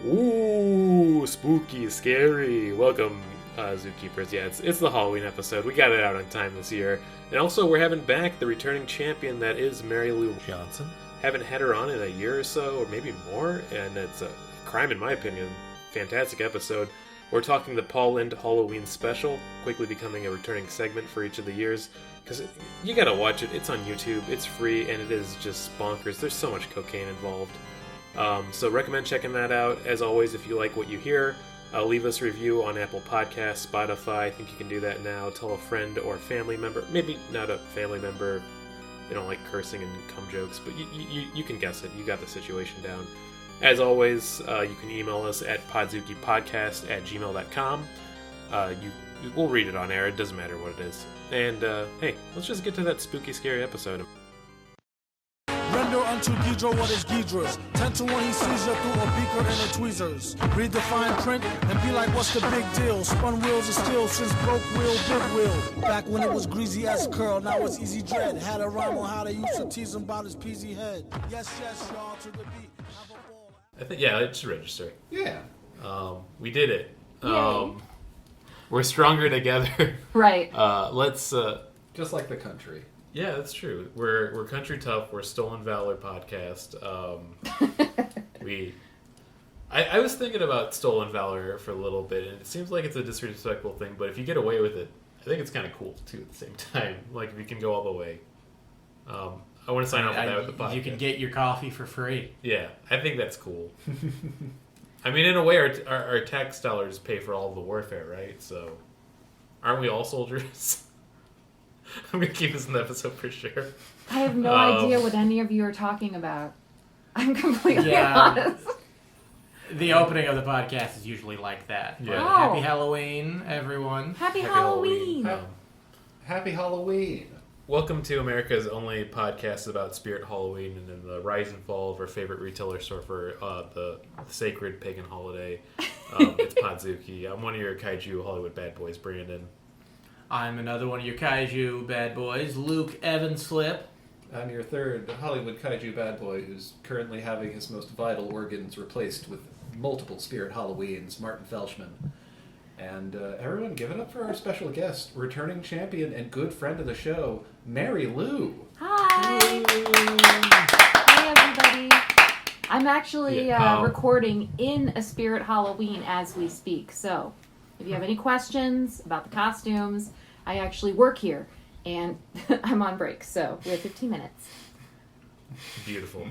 Ooh, spooky, scary. Welcome, Zookeepers. Yeah, it's the Halloween episode. We got it out on time this year. And also, we're having back the returning champion that is Marylou Johnson. Haven't had her on in a year or so, or maybe more, and it's a crime in my opinion. Fantastic episode. We're talking the Paul Lynde Halloween Special, quickly becoming a returning segment for each of the years. Because you gotta watch it. It's on YouTube, it's free, and it is just bonkers. There's so much cocaine involved. So recommend checking that out. As always, if you like what you hear, leave us a review on Apple Podcasts, Spotify. I think you can do that now. Tell a friend or family member. Maybe not a family member. They don't like cursing and cum jokes, but you can guess it. You got the situation down. As always, you can email us at podzukipodcast@gmail.com. We'll read it on air. It doesn't matter what it is. And, hey, let's just get to that spooky, scary episode. Render unto Ghidra what is Ghidra's. 10 to 1 he sees you through a beaker and a tweezers. Read the fine print and be like, what's the big deal? Spun wheels of steel since broke wheel, big wheel. Back when it was greasy as curl, now it's easy dread. Had a rhyme on how they used to tease him about his peasy head. Yes, y'all, to the beat. Have a ball. I think, yeah, it should register. Yeah. We did it. We're stronger together. Right. Let's... Just like the country. Yeah, that's true. We're Country Tough. We're Stolen Valor podcast. I was thinking about Stolen Valor for a little bit, and it seems like it's a disrespectful thing, but if you get away with it, I think it's kind of cool, too, at the same time. Like, if you can go all the way. I want to sign up for that with the podcast. You can get your coffee for free. Yeah, I think that's cool. I mean, in a way, our tax dollars pay for all of the warfare, right? So, aren't we all soldiers? I'm going to keep this in the episode for sure. I have no idea what any of you are talking about. I'm completely honest. The opening of the podcast is usually like that. Yeah. Oh. Happy Halloween, everyone. Happy Halloween. Happy Halloween. Welcome to America's only podcast about Spirit Halloween and then the rise and fall of our favorite retailer store for the sacred pagan holiday. It's Podzuki. I'm one of your Kaiju Hollywood bad boys, Brandon. I'm another one of your Kaiju bad boys, Luke Evanslip. I'm your third Hollywood Kaiju bad boy who's currently having his most vital organs replaced with multiple Spirit Halloweens, Martin Felshman. And everyone, give it up for our special guest, returning champion and good friend of the show, Marylou. Hi. Hi, everybody. I'm actually recording in a Spirit Halloween as we speak. So, if you have any questions about the costumes, I actually work here, and I'm on break. So, we have 15 minutes. Beautiful.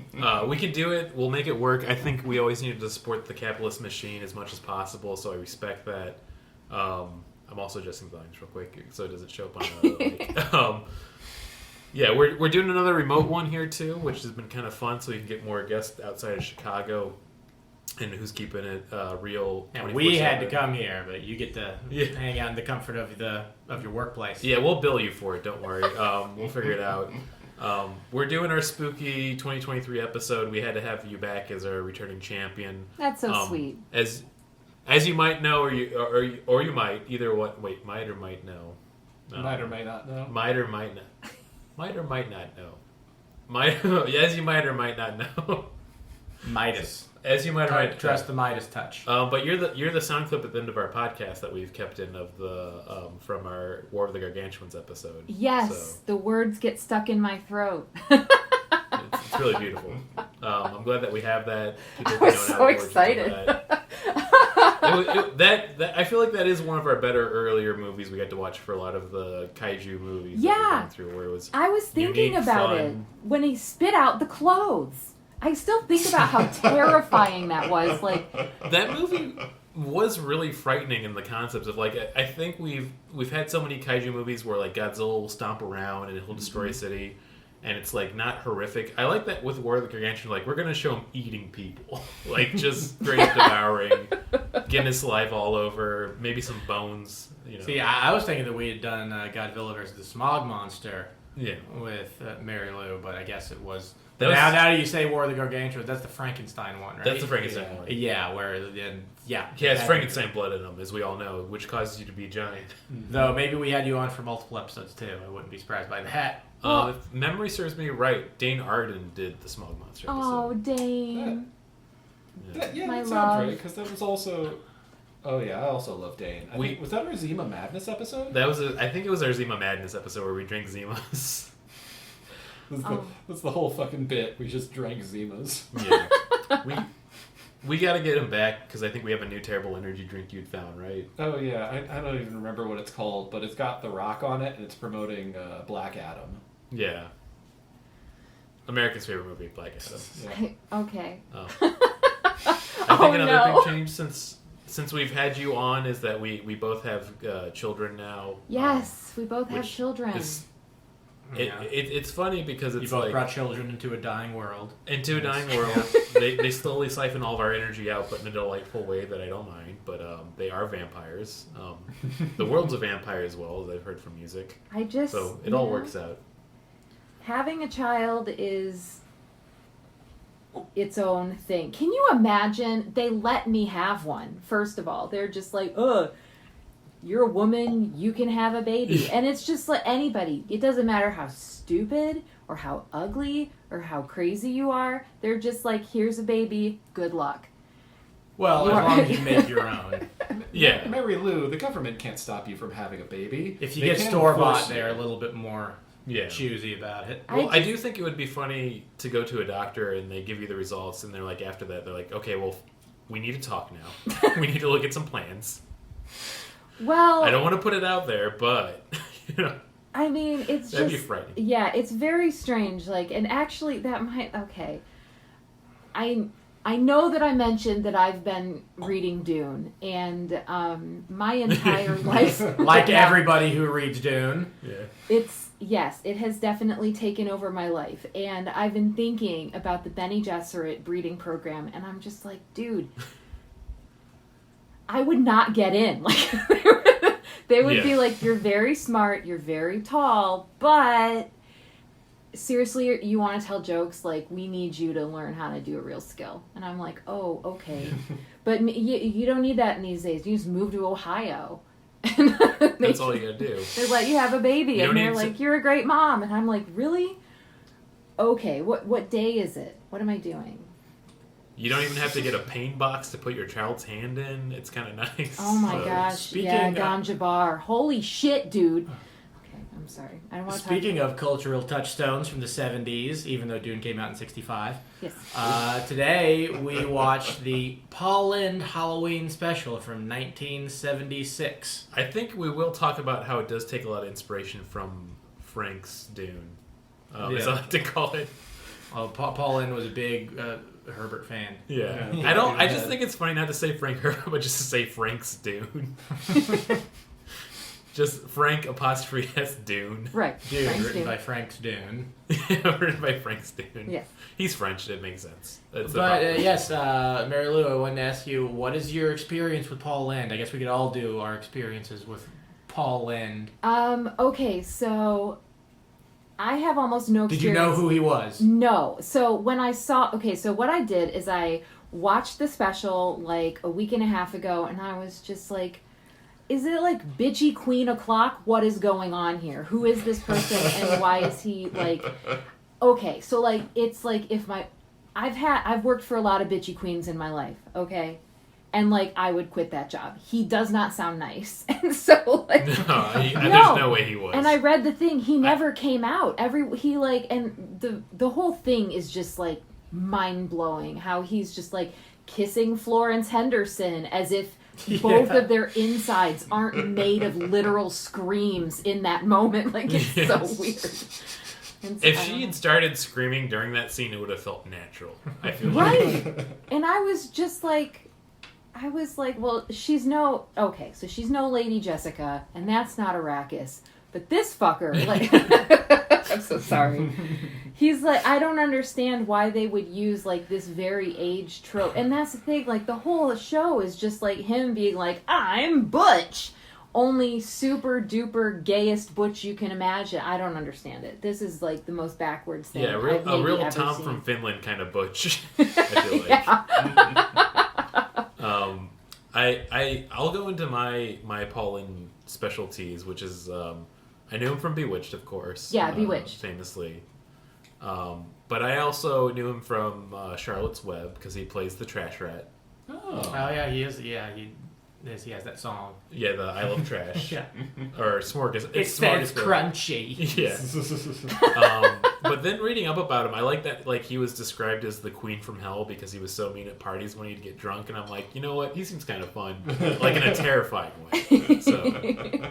We can do it. We'll make it work. I think we always need to support the capitalist machine as much as possible, so I respect that. I'm also adjusting volumes real quick so it doesn't show up on the yeah, we're doing another remote one here too, which has been kind of fun, so we can get more guests outside of Chicago and who's keeping it real. And we had to come here, but you get to hang out in the comfort of your workplace. Yeah, we'll bill you for it. Don't worry. We'll figure it out. We're doing our spooky 2023 episode. We had to have you back as our returning champion. That's so sweet. As you might know, or you might either what? Wait, might or might know. Might or might not know. Might or might not. Might or might not know. As you might or might not know. Midas. As you might or might trust the Midas touch. But you're the sound clip at the end of our podcast that we've kept in of the from our War of the Gargantuans episode. Yes, so, the words get stuck in my throat. it's really beautiful. I'm glad that we have that. I was so excited. I feel like that is one of our better earlier movies we got to watch for a lot of the Kaiju movies that we've gone through, where it was I was thinking unique, about fun. it when he spit out the clothes. I still think about how terrifying that was. Like, that movie was really frightening in the concepts of, like, I think we've had so many Kaiju movies where, like, Godzilla will stomp around and he'll destroy a city, and it's, like, not horrific. I like that with War of the Gargantuan, like, we're going to show him eating people. Like, just straight up devouring, getting his saliva all over, maybe some bones, you know. See, I was thinking that we had done Godzilla vs. the Smog Monster with Marylou, but I guess it was... Now you say War of the Gargantuan, that's the Frankenstein one, right? That's the Frankenstein one. Yeah, where he has Frankenstein blood in him, as we all know, which causes you to be a giant. Though maybe we had you on for multiple episodes too. I wouldn't be surprised by that. If memory serves me right, Dane Arden did the Smog Monster episode. Oh, Dane. Yeah, My that sounds love. right, because that was also... Oh yeah, I also love Dane. Was that our Zima Madness episode? I think it was our Zima Madness episode where we drink Zimas. That's the whole fucking bit. We just drank Zimas. Yeah. We gotta get him back, because I think we have a new terrible energy drink you'd found, right? Oh yeah, I don't even remember what it's called, but it's got The Rock on it, and it's promoting Black Adam. Yeah. America's favorite movie, Black Adam. Yeah. Okay. Oh. I think another big change since we've had you on is that we both have children now. Yes, we both have children. It's funny because it's you both brought children into a dying world. Into a dying world. They slowly siphon all of our energy out, but in a delightful way that I don't mind. But they are vampires. The world's a vampire as well, as I've heard from music. So it all works out. Having a child is its own thing. Can you imagine? They let me have one, first of all. They're just like, you're a woman, you can have a baby. And it's just like anybody. It doesn't matter how stupid or how ugly or how crazy you are. They're just like, here's a baby, good luck. Well, as long as you make your own. Yeah. Marylou, the government can't stop you from having a baby. If you get store-bought, they're a little bit more choosy about it. Well, I do think it would be funny to go to a doctor and they give you the results and they're like, after that, they're like, okay, well, we need to talk now. We need to look at some plans. Well, I don't want to put it out there, but, I mean, that'd be frightening. Yeah, it's very strange. Like, and actually, that might... Okay. I know that I mentioned that I've been reading Dune, and my entire life... Like everybody who reads Dune. Yeah. Yes, it has definitely taken over my life. And I've been thinking about the Bene Gesserit breeding program, and I'm just like, dude, I would not get in. Like, they would be like, you're very smart, you're very tall, but seriously, you want to tell jokes? Like, we need you to learn how to do a real skill. And I'm like, oh, okay. But you don't need that in these days. You just move to Ohio. That's all you gotta do. They let you have a baby, and they're like, you're a great mom. And I'm like, really? Okay, what day is it? What am I doing? You don't even have to get a pain box to put your child's hand in. It's kind of nice. Oh my gosh. Gom Jabbar. Holy shit, dude. Okay, I'm sorry. I don't want to talk. Speaking of cultural touchstones from the 70s, even though Dune came out in 65. Yes. Today we watched the Paul Lynde Halloween Special from 1976. I think we will talk about how it does take a lot of inspiration from Frank's Dune. As I like to call it. Well, Paul Lynde was a big Herbert fan. Yeah. I just think it's funny not to say Frank Herbert, but just to say Frank's Dune. Just Frank apostrophe S Dune. Right. Dune, written by Frank's Dune. Written by Frank's Dune. Yes. He's French, it makes sense. Yes, Marylou, I wanted to ask you, what is your experience with Paul Lynde? I guess we could all do our experiences with Paul Lynde. Okay, so I have almost no experience. Did you know who he was? No. So when I saw... Okay, so what I did is I watched the special like a week and a half ago, and I was just like, is it like bitchy queen o'clock? What is going on here? Who is this person, and why is he like... Okay, so like, it's like if my... I've worked for a lot of bitchy queens in my life, okay? And like, I would quit that job. He does not sound nice. And so like... There's no way he was. And I read the thing, he never came out. And the whole thing is just like mind-blowing. How he's just like kissing Florence Henderson as if both of their insides aren't made of literal screams in that moment. Like, it's so weird. If she had started screaming during that scene, it would have felt natural, I feel like. Right. And I was like, well, she's no Lady Jessica, and that's not Arrakis. But this fucker, like, I'm so sorry. He's like, I don't understand why they would use, like, this very age trope. And that's the thing, like, the whole show is just, like, him being like, I'm Butch. Only super duper gayest Butch you can imagine. I don't understand it. This is, like, the most backwards thing a real Tom from Finland kind of Butch, I feel like. I'll go into my Paul Lynde specialties, which is I knew him from Bewitched, of course. Yeah, Bewitched, famously. But I also knew him from Charlotte's Web because he plays the trash rat. Oh yeah, he is. Yeah, he has that song. Yeah, the I Love Trash. Yeah. Or Smorgasbord. It says crunchy. Yeah. But then reading up about him, I like that he was described as the queen from hell because he was so mean at parties when he'd get drunk, and I'm like, you know what? He seems kind of fun. In a terrifying way. So,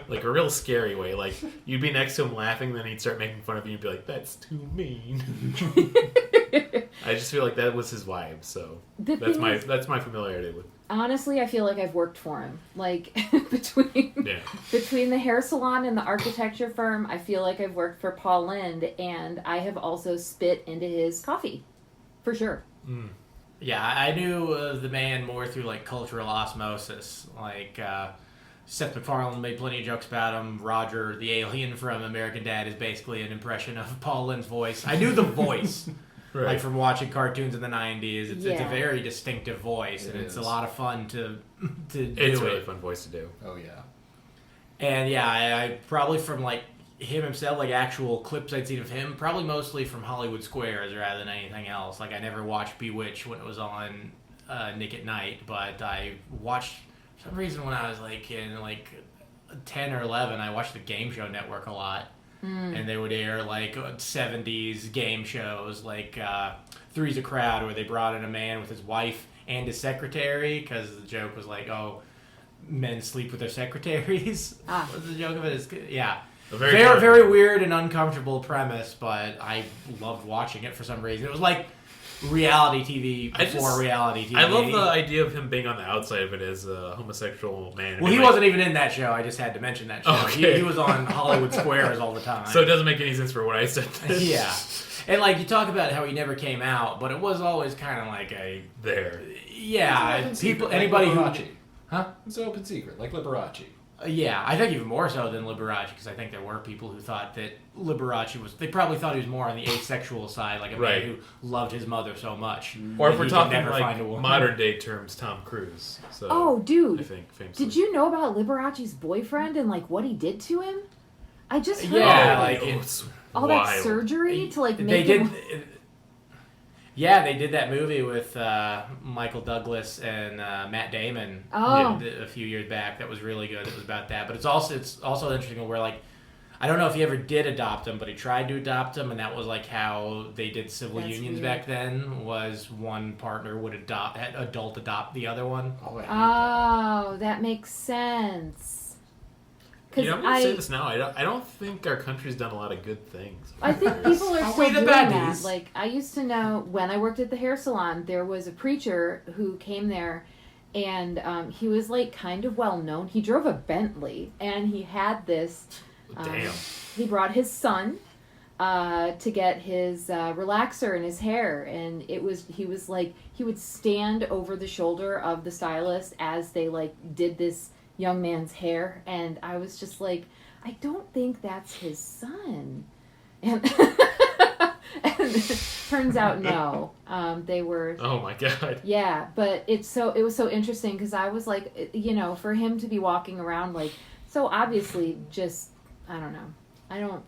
a real scary way. You'd be next to him laughing, then he'd start making fun of you, and you'd be like, that's too mean. I just feel like that was his vibe, so that's my familiarity with. Honestly, I feel like I've worked for him. Between the hair salon and the architecture firm, I feel like I've worked for Paul Lynde, and I have also spit into his coffee, for sure. Mm. Yeah, I knew the man more through cultural osmosis. Seth MacFarlane made plenty of jokes about him. Roger, the alien from American Dad, is basically an impression of Paul Lynde's voice. I knew the voice. Right. From watching cartoons in the 90s. It's a very distinctive voice, and it's a lot of fun to do. It's a really fun voice to do. Oh, yeah. And yeah, I probably from him himself, actual clips I'd seen of him, probably mostly from Hollywood Squares rather than anything else. I never watched Bewitched when it was on Nick at Night, but I watched, for some reason when I was in 10 or 11, I watched the Game Show Network a lot. And they would air 70s game shows Three's a Crowd, where they brought in a man with his wife and his secretary, because the joke was men sleep with their secretaries. Was the joke of it? Yeah. Very weird and uncomfortable premise, but I loved watching it for some reason. It was reality TV before reality TV. I love the idea of him being on the outside of it as a homosexual man. Well, he wasn't even in that show. I just had to mention that show. Okay. He was on Hollywood Squares all the time. So it doesn't make any sense for what I said. Yeah. And you talk about how he never came out, but it was always kind of there. Yeah. Anybody who... Huh? It's an open secret, like Liberace. Yeah, I think even more so than Liberace, because I think there were people who thought that Liberace was... They probably thought he was more on the asexual side, a man who loved his mother so much. Or if we're talking modern-day terms, Tom Cruise. So, oh, dude. I think famously. Did you know about Liberace's boyfriend and, what he did to him? I just heard all that surgery to, make him... Yeah, they did that movie with Michael Douglas and Matt Damon a few years back. That was really good. It was about that. But it's also interesting where I don't know if he ever did adopt him, but he tried to adopt him, and that was how they did civil unions back then. Was one partner would adult adopt the other one. Oh, that makes sense. I'm going to say this now. I don't think our country's done a lot of good things. I think people are still doing that. I used to know when I worked at the hair salon, there was a preacher who came there, and he was kind of well known. He drove a Bentley, and he had this. Damn. He brought his son to get his relaxer in his hair, and he would stand over the shoulder of the stylist as they did this young man's hair, and I was just I don't think that's his son. And turns out no. They were. Oh my god. Yeah, but it was so interesting because I was for him to be walking around so obviously just I don't know.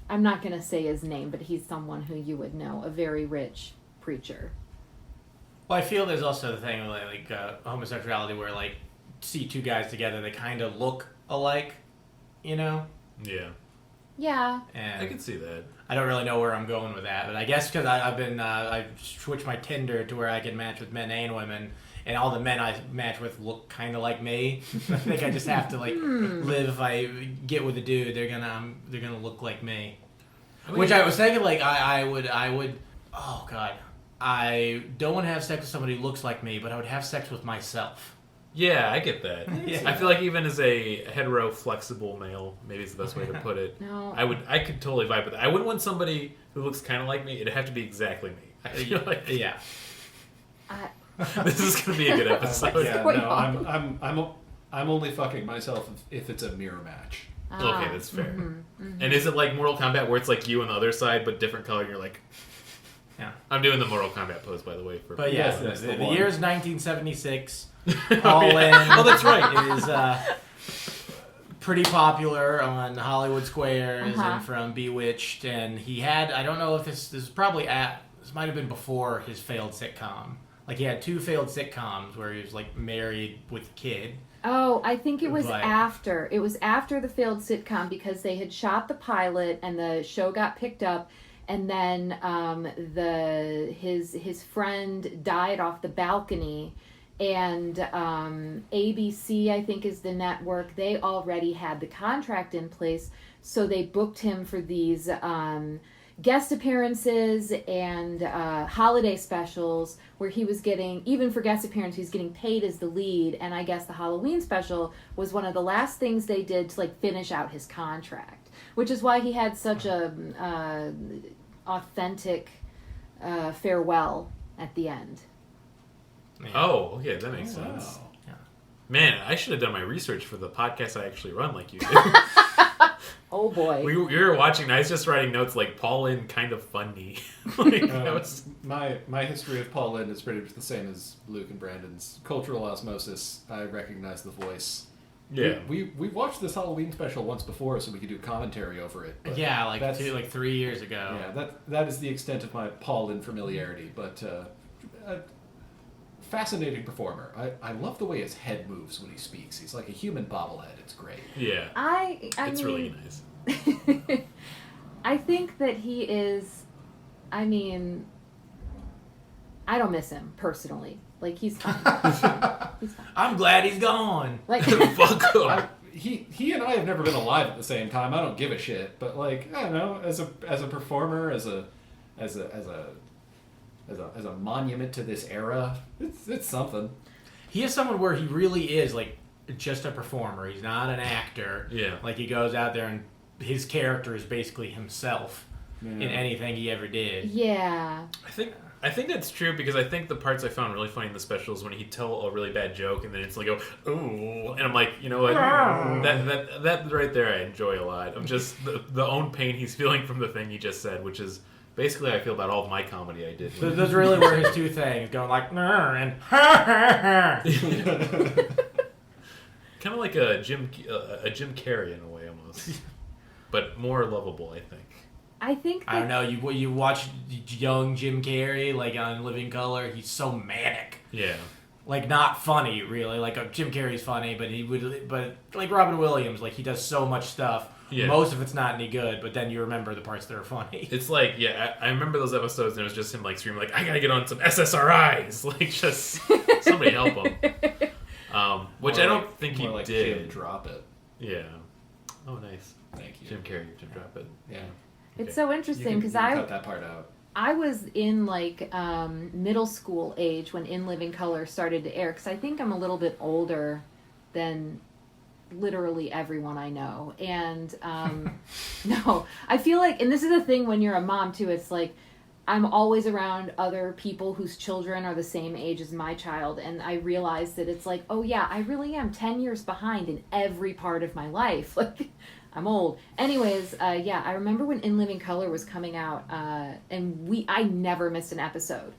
I'm not gonna say his name, but he's someone who you would know, a very rich preacher. Well, I feel there's also the thing with homosexuality where see two guys together, they kind of look alike, Yeah. Yeah. And I can see that. I don't really know where I'm going with that, but I guess because I've switched my Tinder to where I can match with men and women, and all the men I match with look kind of like me. I think I just have to live. If I get with a dude, they're gonna look like me. Which I was thinking I would. Oh god, I don't want to have sex with somebody who looks like me, but I would have sex with myself. Yeah, I get that. Yeah. I feel even as a hetero flexible male, maybe it's the best way to put it. No. I could totally vibe with that. I wouldn't want somebody who looks kind of like me. It'd have to be exactly me. I feel yeah. This is gonna be a good episode. Yeah, no, I'm only fucking myself if it's a mirror match. Okay, that's fair. Mm-hmm, mm-hmm. And is it like Mortal Kombat where it's you on the other side but different color and you're yeah. I'm doing the Mortal Kombat pose by the way. But yes, the year is 1976. Paul Lynde. Oh, that's right. Is pretty popular on Hollywood Squares and from Bewitched, and he had, I don't know if this is probably this might have been before his failed sitcom. Like he had 2 failed sitcoms where he was like married with a kid. Oh, I think it was after. It was after the failed sitcom because they had shot the pilot and the show got picked up, and then his friend died off the balcony. And ABC, I think, is the network. They already had the contract in place, so they booked him for these guest appearances and holiday specials where he was getting, even for guest appearance, he was getting paid as the lead. And I guess the Halloween special was one of the last things they did to like finish out his contract, which is why he had such a authentic farewell at the end. Yeah. Oh, okay, that makes sense. Yeah. Man, I should have done my research for the podcast I actually run like you did. Oh boy. We were watching, I was just writing notes like Paul Lynde kind of funny. Like, my history of Paul Lynde is pretty much the same as Luke and Brandon's. Cultural osmosis, I recognize the voice. Yeah. We watched this Halloween special once before so we could do commentary over it. Yeah, like 3 years ago. Yeah, that is the extent of my Paul Lynde familiarity, but fascinating performer. I love the way his head moves when he speaks. He's like a human bobblehead. It's great. Yeah. It's really nice. I think that he is, I don't miss him personally. Like, he's fine. He's fine. I'm glad he's gone. Like, fuck up. He and I have never been alive at the same time. I don't give a shit. But like, I don't know, as a performer, as a monument to this era, it's something. He is someone where he really is like just a performer. He's not an actor. Yeah. Like he goes out there and his character is basically himself in anything he ever did. Yeah. I think that's true because I think the parts I found really funny in the special is when he'd tell a really bad joke and then it's like, ooh, and I'm like, you know what? That right there I enjoy a lot. Of just the own pain he's feeling from the thing he just said, which is basically I feel about all of my comedy I did. Those really were his 2 things, going like, and kind of like a Jim Carrey in a way almost, but more lovable, I think. I think I don't know. You watch young Jim Carrey like on Living Color. He's so manic. Yeah. Like not funny really. Like Jim Carrey's funny, but like Robin Williams, like he does so much stuff. Yeah. Most of it's not any good, but then you remember the parts that are funny. It's like, I remember those episodes and it was just him like screaming like, I gotta get on some SSRIs. Like just somebody help him. Which I don't think he like did. Jim Drop It. Yeah. Oh, nice. Thank you. Jim Carrey, Jim Drop It. Yeah. It's so interesting because cut that part out. I was in like middle school age when In Living Color started to air because I think I'm a little bit older than literally everyone I know. And no, I feel like, and this is the thing when you're a mom too, it's like I'm always around other people whose children are the same age as my child, and I realize that it's like, oh yeah, I really am 10 years behind in every part of my life. Like, I'm old. Anyways, I remember when In Living Color was coming out, and I never missed an episode.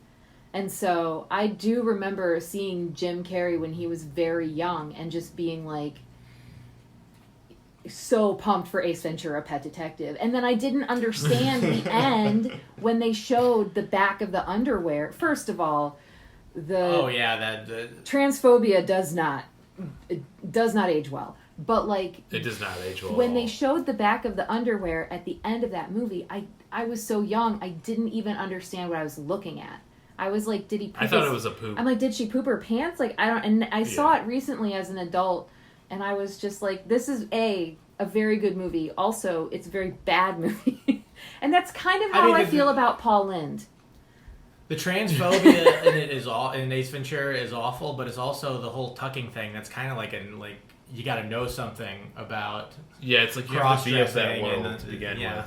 And so I do remember seeing Jim Carrey when he was very young and just being like so pumped for Ace Ventura: Pet Detective. And then I didn't understand the end when they showed the back of the underwear. First of all, the transphobia does not age well. But like, it does not age well. When they showed the back of the underwear at the end of that movie, I was so young, I didn't even understand what I was looking at. I was like, did he poop? I thought it was a poop. I'm like, did she poop her pants? Like, I don't, and I saw it recently as an adult, and I was just like, this is a very good movie. Also, it's a very bad movie. And that's kind of how I feel about Paul Lynde. The transphobia in it in Ace Ventura is awful, but it's also the whole tucking thing. That's kind of like you got to know something about. Yeah, it's like you have to be of that world to begin with.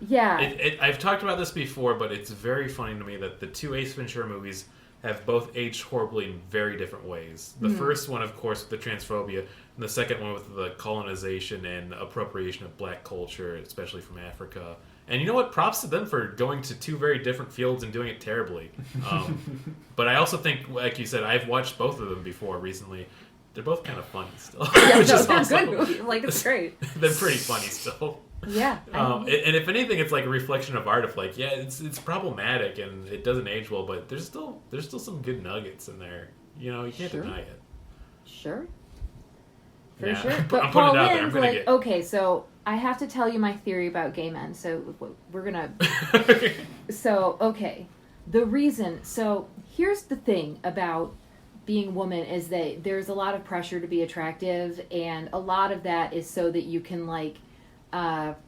Yeah. I've talked about this before, but it's very funny to me that the 2 Ace Ventura movies have both aged horribly in very different ways. The first one, of course, with the transphobia, and the second one with the colonization and appropriation of black culture, especially from Africa. And you know what? Props to them for going to 2 very different fields and doing it terribly. But I also think, like you said, I've watched both of them before recently. they're both kind of funny still. Yeah, which is they're awesome. good movies. Like, it's great. They're pretty funny still. Yeah. And if anything, it's like a reflection of art. Of like, yeah, it's problematic and it doesn't age well, but there's still some good nuggets in there. You know, you can't deny it. Sure. For Yeah. sure. I'm But putting Paul it out there. I'm Lynde's gonna like, get- okay, so I have to tell you my theory about gay men. So we're gonna. So okay, the reason. So here's the thing about being a woman is that there's a lot of pressure to be attractive, and a lot of that is so that you can like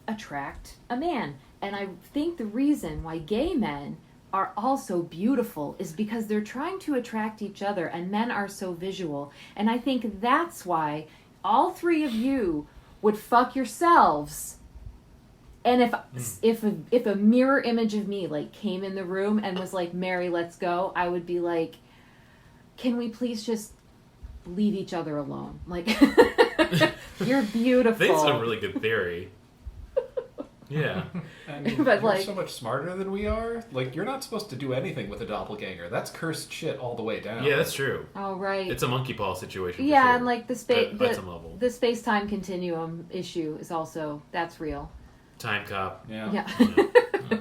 attract a man. And I think the reason why gay men are also beautiful is because they're trying to attract each other, and men are so visual. And I think that's why all three of you would fuck yourselves. And if a mirror image of me like came in the room and was like, Mary, let's go, I would be like, can we please just leave each other alone? Like, you're beautiful. That's a really good theory. Yeah. I mean, But, you're like- so much smarter than we are. Like, you're not supposed to do anything with a doppelganger. That's cursed shit all the way down. Yeah, that's true. Oh, right. It's a monkey paw situation. Yeah, for sure. and like the At some level. the space-time continuum issue is also, that's real. Time cop. Yeah. Yeah.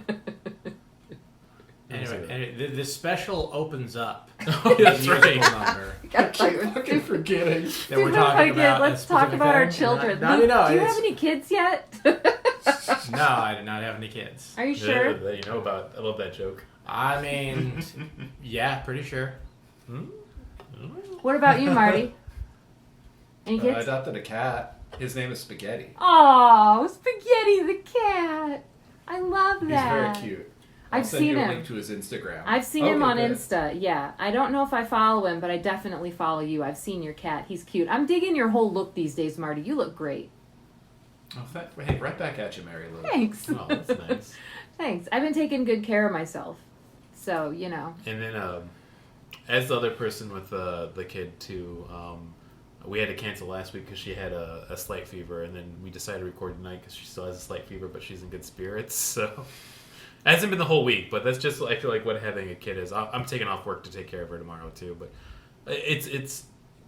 Anyway, this special opens up. Oh, that's the right. musical number I keep fucking forgetting. that we're talking about. Let's a talk specific about our thing. children. No, Luke, no, do you it's- have any kids yet? No, I do not have any kids. Are you Yeah, sure? that you know about. I love that joke. I mean, yeah, pretty sure. What about you, Marty? Any I kids? adopted a cat. His name is Spaghetti. Oh, Spaghetti the cat. I love He's that. very cute. I've I'll send seen you a him. link to his Instagram. I've seen him on good. Insta. Yeah, I don't know if I follow him, but I definitely follow you. I've seen your cat. He's cute. I'm digging your whole look these days, Marty. You look great. Oh, hey, right back at you, Marylou. Thanks. Oh, that's nice. Thanks. I've been taking good care of myself. So, you know. And then, as the other person with the kid too, we had to cancel last week because she had a slight fever, and then we decided to record tonight because she still has a slight fever, but she's in good spirits. So it hasn't been the whole week, but that's just I feel like what having a kid is. I'm taking off work to take care of her tomorrow too, but it's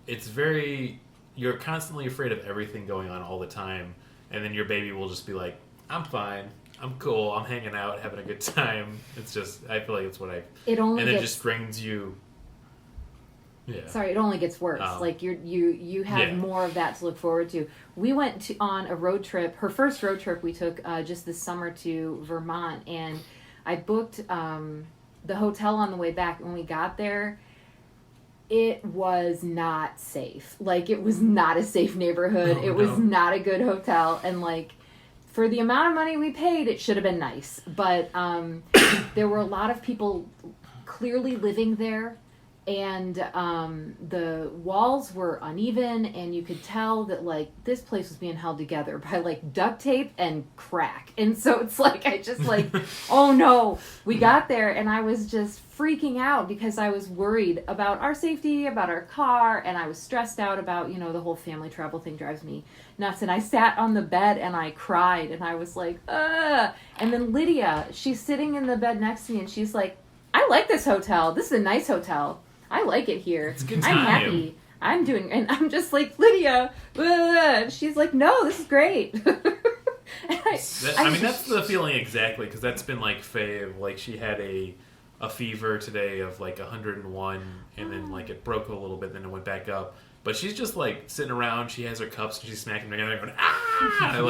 very, you're constantly afraid of everything going on all the time, and then your baby will just be like, I'm fine. I'm cool. I'm hanging out, having a good time. It's just, I feel like it's what It only and it gets just brings you. Yeah. Sorry, it only gets worse. Like you have more of that to look forward to. We went on a road trip. Her first road trip we took just this summer to Vermont, and I booked the hotel on the way back. When we got there, it was not safe. Like, it was not a safe neighborhood. Oh, it was no. not a good hotel, and like, for the amount of money we paid, it should have been nice. But there were a lot of people clearly living there, and the walls were uneven, and you could tell that like this place was being held together by like duct tape and crack. And so it's like, I just like, oh no. We got there and I was just freaking out because I was worried about our safety, about our car, and I was stressed out about, you know, the whole family travel thing drives me nuts. And I sat on the bed and I cried, and I was like, ugh. And then Lydia, she's sitting in the bed next to me, and she's like, I like this hotel. This is a nice hotel. I like it here. It's a good I'm time. happy. I'm doing, and I'm just like, Lydia, and she's like, no, this is great. I mean, that's the feeling exactly, because that's been like Faye. Like, she had a fever today of like 101, and then like it broke a little bit, then it went back up. But she's just like sitting around. She has her cups and she's smacking them together, going ah!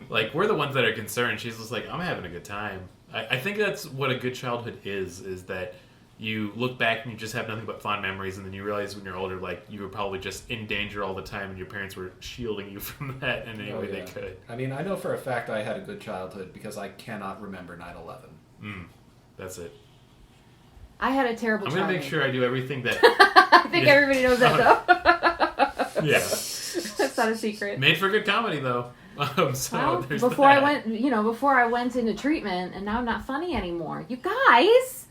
like we're the ones that are concerned. She's just like, I'm having a good time. I think that's what a good childhood is that you look back and you just have nothing but fond memories, and then you realize when you're older, like, you were probably just in danger all the time, and your parents were shielding you from that in any way they could. I mean, I know for a fact I had a good childhood because I cannot remember 9/11. That's it. I had a terrible I'm gonna childhood. make sure I do everything that. I think everybody knows that, though. Yeah. That's not a secret. Made for good comedy, though. So Well, there's before that. before I went into treatment, and now I'm not funny anymore. You guys,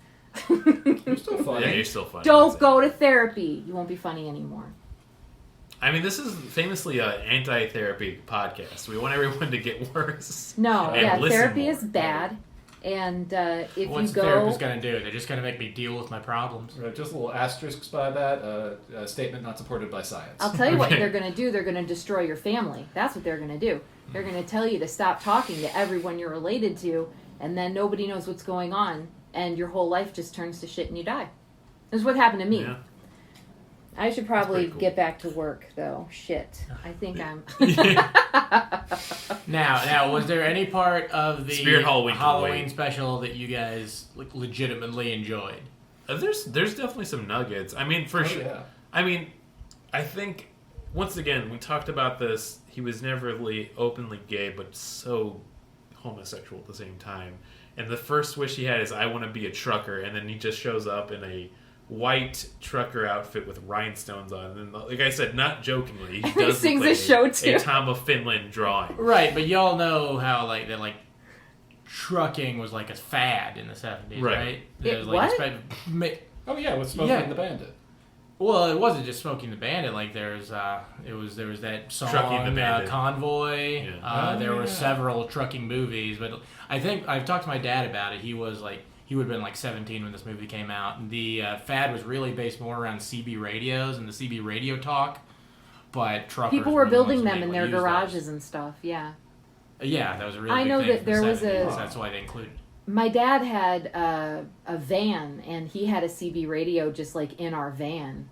You're still funny. Yeah, you're still funny. don't go to therapy. You won't be funny anymore. I mean, this is famously an anti-therapy podcast. We want everyone to get worse. No, And yeah, listen therapy more. is bad, And if What's you the go, therapist gonna do? They're just gonna make me deal with my problems. Just little asterisks by that. A statement not supported by science. I'll tell you what they're going to do. They're going to destroy your family. That's what they're going to do. They're going to tell you to stop talking to everyone you're related to, and then nobody knows what's going on, and your whole life just turns to shit and you die. That's what happened to me. Yeah. I should probably cool. get back to work, though. Shit. I think I'm... Now, was there any part of the Spirit Halloween special that you guys legitimately enjoyed? There's definitely some nuggets. I mean, for sure. Yeah. I mean, I think, once again, we talked about this. He was never really openly gay, but so homosexual at the same time. And the first wish he had is, I want to be a trucker. And then he just shows up in a white trucker outfit with rhinestones on. And like I said, not jokingly, he does sings look like a show, too. a Tom of Finland drawing. Right, but y'all know how trucking was like a fad in the 70s, right? It was what? Oh yeah, with Smokey and the Bandit. Well, it wasn't just Smokey and the Bandit. Like there was that song, Trucking the Bandit. Convoy. Yeah. There were several trucking movies, but I think I've talked to my dad about it. He would have been like 17 when this movie came out. The fad was really based more around CB radios and the CB radio talk, but truckers People were the building ones them who in their used garages and stuff, yeah. those. Yeah, that was a really I big know thing that from there the was 70s. a- That's why they included. My dad had a van, and he had a CB radio just like in our van.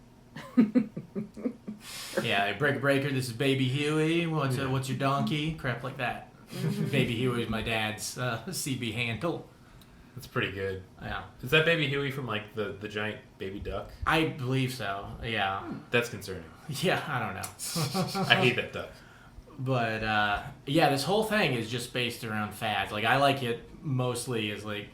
Yeah, breaker. This is Baby Huey. What's your donkey? Crap like that. Baby Huey is my dad's CB handle. That's pretty good. Yeah, Is that Baby Huey from like the giant baby duck? I believe so. Yeah, That's concerning. yeah. I don't know, I hate that duck. but yeah, this whole thing is just based around fads. Like I like it mostly as like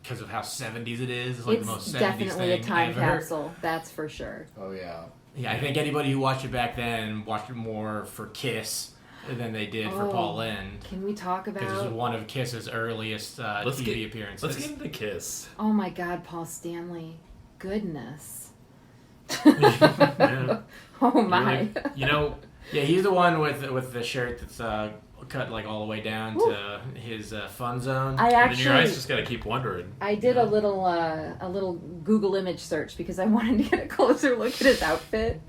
because of how 70s it is. It's like the most 70s definitely a thing time ever. capsule, that's for sure. Oh yeah. Yeah, I think anybody who watched it back then watched it more for Kiss than they did for Oh. Paul Lynde. Can we talk Because this was about... one of Kiss's earliest TV appearances. Let's get into Kiss. Oh my God, Paul Stanley. Goodness. Yeah. Oh my. Really, you know, Yeah, he's the one with the shirt that's cut like all the way down to his fun zone. I and then your eyes actually... just gotta keep wondering. I did a little Google image search because I wanted to get a closer look at his outfit.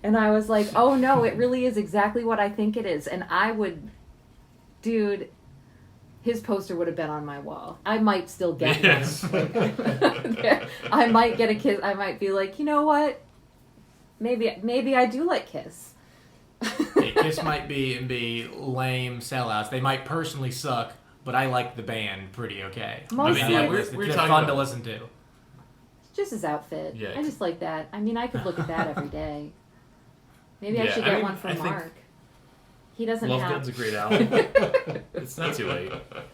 And I was like, oh no, it really is exactly what I think it is. And I would, dude, his poster would have been on my wall. I might still get Yes. one. I might get a Kiss. I might be like, you know what? Maybe I do like Kiss. Yeah, Kiss might be lame sellouts. They might personally suck, but I like the band pretty okay. Mostly- I mean, we're they're talking fun about- to listen to. Just his outfit. Yeah. I just like that. I mean, I could look at that every day. Maybe I Yeah, should I get mean, one for I think Mark. He doesn't Love have... Gun's a great album. It's not too late.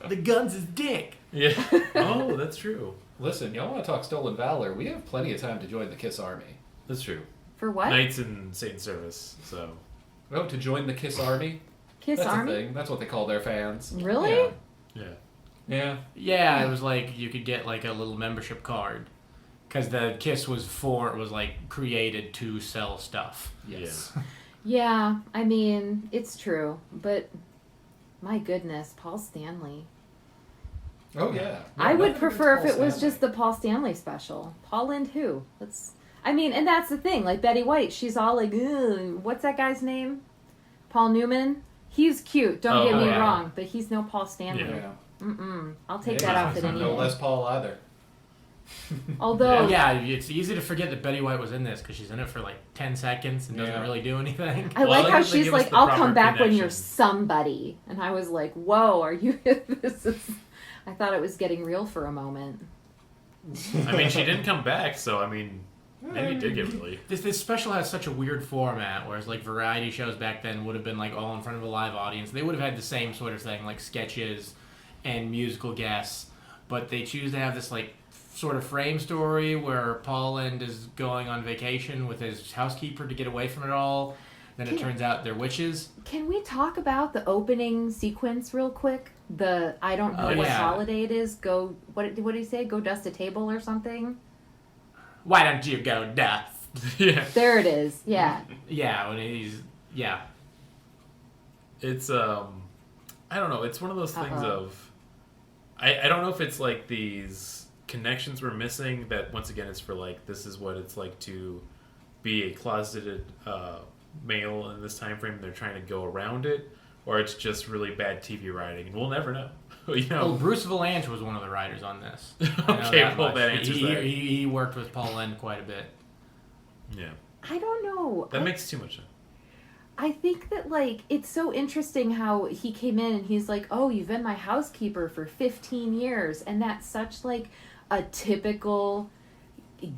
The Guns is dick. Yeah. Oh, that's true. Listen, y'all want to talk stolen valor? We have plenty of time to join the Kiss Army. That's true. For what? Knights in Saint Service. So. Oh, to join the Kiss Army? Kiss That's Army? a thing. That's what they call their fans. Really? Yeah. Yeah. Yeah. Yeah, it was like you could get like a little membership card because the Kiss was like created to sell stuff. Yes. Yeah, I mean, it's true. But, my goodness, Paul Stanley. Oh yeah. I Yeah, would nothing prefer if against it was Paul just the Paul Stanley special. Paul Lynde who? And that's the thing. Like, Betty White, she's all like, ugh, what's that guy's name? Paul Newman? He's cute, don't get me yeah. wrong, but he's no Paul Stanley. Yeah. Yeah. I'll take Yeah, that outfit any No day. less Paul either. Although, Yeah, it's easy to forget that Betty White was in this because she's in it for like 10 seconds and doesn't Yeah. really do anything. I Well, like I how like that they she's give us like, the I'll proper come back when you're connection. somebody. And I was like, whoa, are you... This is... I thought it was getting real for a moment. I mean, she didn't come back, so I mean, maybe it did get really. This special has such a weird format, whereas like variety shows back then would have been like all in front of a live audience. They would have had the same sort of thing, like sketches and musical guests, but they choose to have this like sort of frame story where Paul Lynde is going on vacation with his housekeeper to get away from it all. Then it turns out they're witches. Can we talk about the opening sequence real quick? The I don't know Oh, what yeah. holiday it is. Go what did he say? Go dust a table or something? Why don't you go dust? Yeah. There it is. Yeah. Yeah, when he's It's I don't know. It's one of those things Uh-oh. of I don't know if it's like these connections we're missing that once again it's for like this is what it's like to be a closeted male in this time frame. They're trying to go around it, or it's just really bad TV writing, and we'll never know. Well, Bruce Vilanch was one of the writers on this. Okay, that answers that. He worked with Paul Lynde quite a bit. Yeah. I don't know. That makes too much sense. I think that, like, it's so interesting how he came in and he's like, oh, you've been my housekeeper for 15 years. And that's such, like, a typical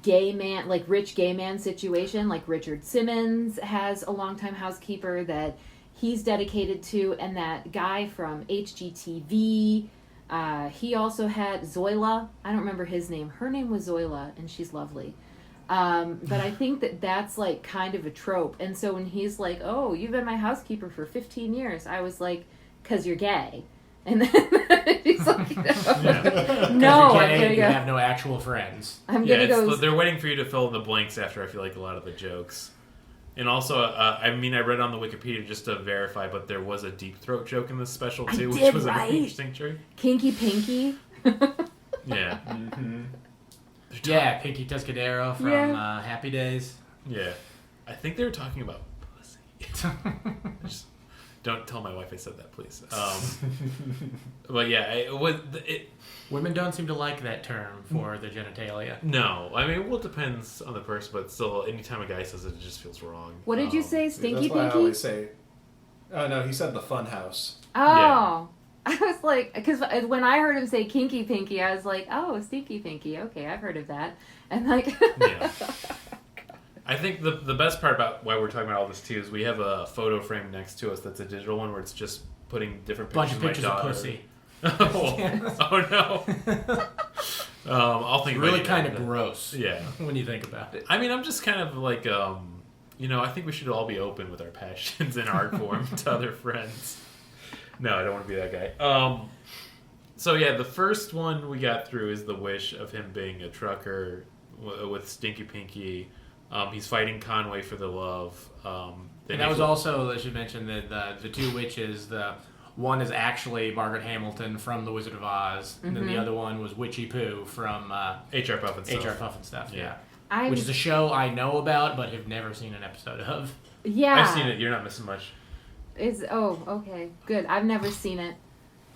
gay man, like, rich gay man situation. Like, Richard Simmons has a longtime housekeeper that he's dedicated to. And that guy from HGTV, he also had Zoila. I don't remember his name. Her name was Zoila, and she's lovely. But I think that that's like kind of a trope. And so when he's like, oh, you've been my housekeeper for 15 years, I was like, because you're gay. And then he's like, no, I'm gay, gonna you go. have no actual friends. I'm gonna go. They're waiting for you to fill in the blanks after I feel like a lot of the jokes. And also, I read on the Wikipedia just to verify, but there was a deep throat joke in this special too, which was an interesting trick. Kinky Pinky. Yeah. Mm-hmm. Yeah, Pinky Tuscadero from Happy Days. Yeah. I think they were talking about pussy. Just don't tell my wife I said that, please. But yeah, women don't seem to like that term for the genitalia. No. I mean, well, it depends on the person, but still, anytime a guy says it, it just feels wrong. What did you say, Stinky That's why Pinky? I always say... Oh, no, he said the fun house. Oh. Yeah. I was like, because when I heard him say Kinky Pinky, I was like, oh, Stinky Pinky. Okay, I've heard of that. And like... Yeah. I think the best part about why we're talking about all this too is we have a photo frame next to us that's a digital one where it's just putting different pictures bunch of pictures my of daughter. pussy. Oh no. I'll think really about kind of gross. Yeah. When you think about it. I mean, I'm just kind of like, I think we should all be open with our passions in art form to other friends. No, I don't want to be that guy. So yeah, the first one we got through is the wish of him being a trucker with Stinky Pinky. He's fighting Conway for the love. And that was also, I should mention, that the two witches, the one is actually Margaret Hamilton from The Wizard of Oz, and then the other one was Witchy Poo from HR Puffin Stuff. HR Puffin Stuff, yeah. Which is a show I know about, but have never seen an episode of. Yeah. I've seen it. You're not missing much. Okay, good. I've never seen it,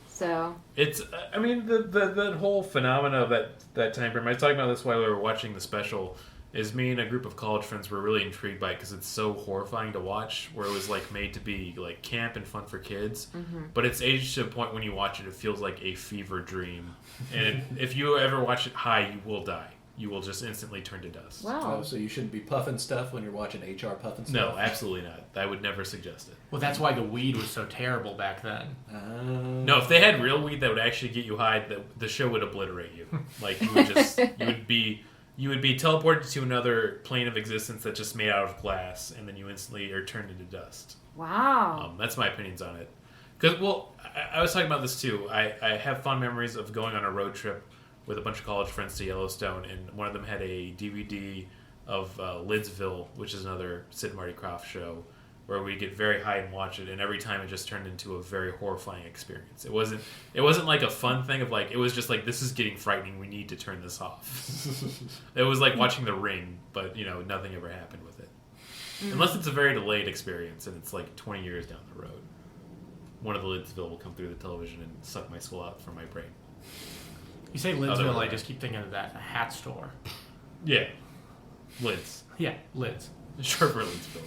so it's. I mean, the whole phenomena of that time frame. I was talking about this while we were watching the special. Is me and a group of college friends were really intrigued by it because it's so horrifying to watch. Where it was like made to be like camp and fun for kids, but it's aged to a point when you watch it, it feels like a fever dream. And if you ever watch it high, you will die. You will just instantly turn to dust. wow. Oh, so you shouldn't be puffing stuff when you're watching HR Puffin Stuff? No, absolutely not. I would never suggest it. Well, that's why the weed was so terrible back then. No, if they had real weed that would actually get you high, the show would obliterate you. Like you would be teleported to another plane of existence that's just made out of glass, and then you instantly are turned into dust. Wow. That's my opinions on it. Because, well, I was talking about this too. I have fond memories of going on a road trip with a bunch of college friends to Yellowstone, and one of them had a DVD of Lidsville, which is another Sid and Marty Krofft show, where we get very high and watch it, and every time it just turned into a very horrifying experience. It wasn't like a fun thing of like, it was just like, this is getting frightening, we need to turn this off. It was like watching The Ring, but nothing ever happened with it. Unless it's a very delayed experience and it's like 20 years down the road. One of the Lidsville will come through the television and suck my soul out from my brain. You say Lidsville, I just keep thinking of that hat store. Yeah. Lids. Yeah, Lids. Short for Lidsville.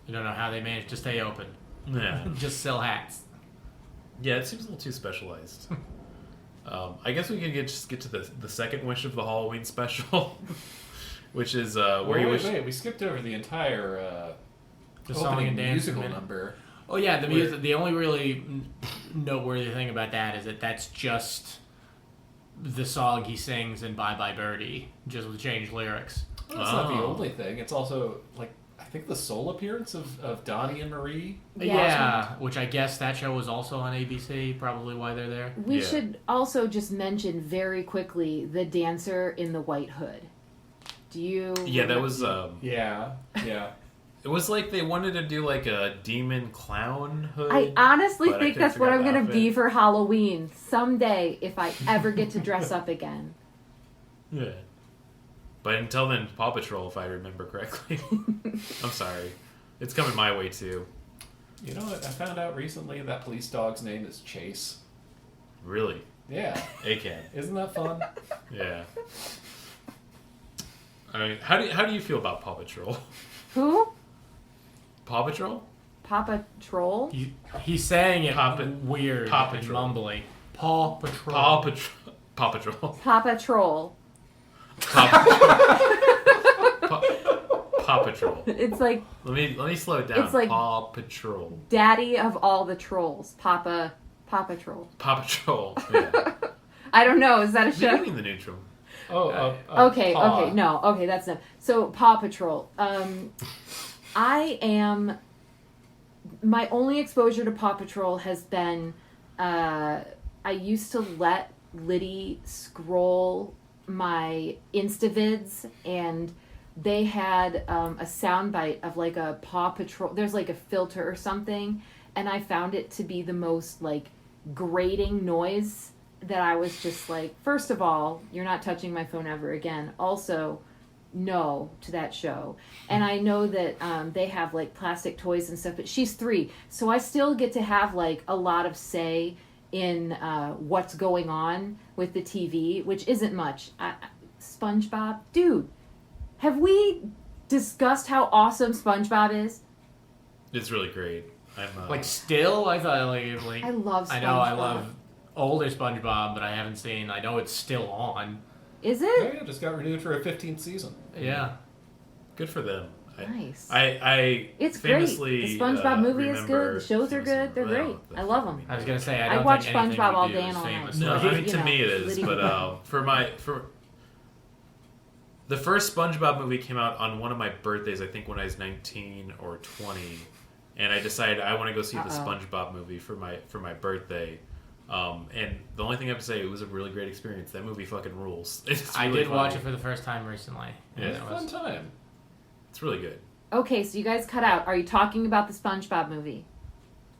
You don't know how they managed to stay open. Yeah. Just sell hats. Yeah, it seems a little too specialized. I guess we can just get to the second wish of the Halloween special, which is where you wish. Wait, we skipped over the entire the song and dance musical number. Oh yeah, the music. The only really noteworthy thing about that is that that's just the song he sings in Bye Bye Birdie, just with changed lyrics. Well, that's not the only thing. It's also like I think the sole appearance of Donnie and Marie. Yeah, which I guess that show was also on ABC. Probably why they're there. We should also just mention very quickly the dancer in the white hood. Do you? Yeah, that was. Yeah. It was like they wanted to do like a demon clown hood. I honestly but I think couldn't that's what figure I'm out the going to be outfit. for Halloween someday if I ever get to dress up again. Yeah. But until then, Paw Patrol, if I remember correctly. I'm sorry. It's coming my way, too. You know what? I found out recently that police dog's name is Chase. Really? Yeah. A-Can. Isn't that fun? Yeah. I mean, how do you feel about Paw Patrol? Who? Paw Patrol? Papa Troll? He's saying it Paw weird Paw and Patrol. mumbly. Paw Patrol. Paw Patrol. Paw Patrol. Papa Troll. Paw Patrol. It's like Let me slow it down. It's like- Paw Patrol. daddy of all the trolls. Papa Troll. Paw Patrol. Yeah. I don't know. Is that a show? Maybe the neutral. Okay, that's enough. So Paw Patrol. My only exposure to Paw Patrol has been, I used to let Liddy scroll my Instavids, and they had a soundbite of like a Paw Patrol. There's like a filter or something, and I found it to be the most like grating noise that I was just like, first of all, you're not touching my phone ever again. Also, no to that show. And I know that they have like plastic toys and stuff, but she's 3, so I still get to have like a lot of say in what's going on with the TV, which isn't much. SpongeBob, dude, have we discussed how awesome SpongeBob is? It's really great. Like still, I thought like I love SpongeBob. I know I love older SpongeBob, but I haven't seen. I know it's still on. Is Oh, it? yeah, just got renewed for a 15th season. Yeah. Good for them. Nice. I It's great. famously The SpongeBob movie is remember good. The shows are good. They're great. I love them. I was gonna say I I don't watch think anything SpongeBob we all do day is and all night. famous. No, Like, I mean you to know, me it is, Liddy- but for the first SpongeBob movie came out on one of my birthdays, I think when I was 19 or 20, and I decided I want to go see the SpongeBob movie for my birthday. And the only thing I have to say, it was a really great experience. That movie fucking rules. It's I really did watch funny. it for the first time recently. Yeah. And It's it a fun was, time. It's really good. Okay, so you guys cut out. Are you talking about the SpongeBob movie?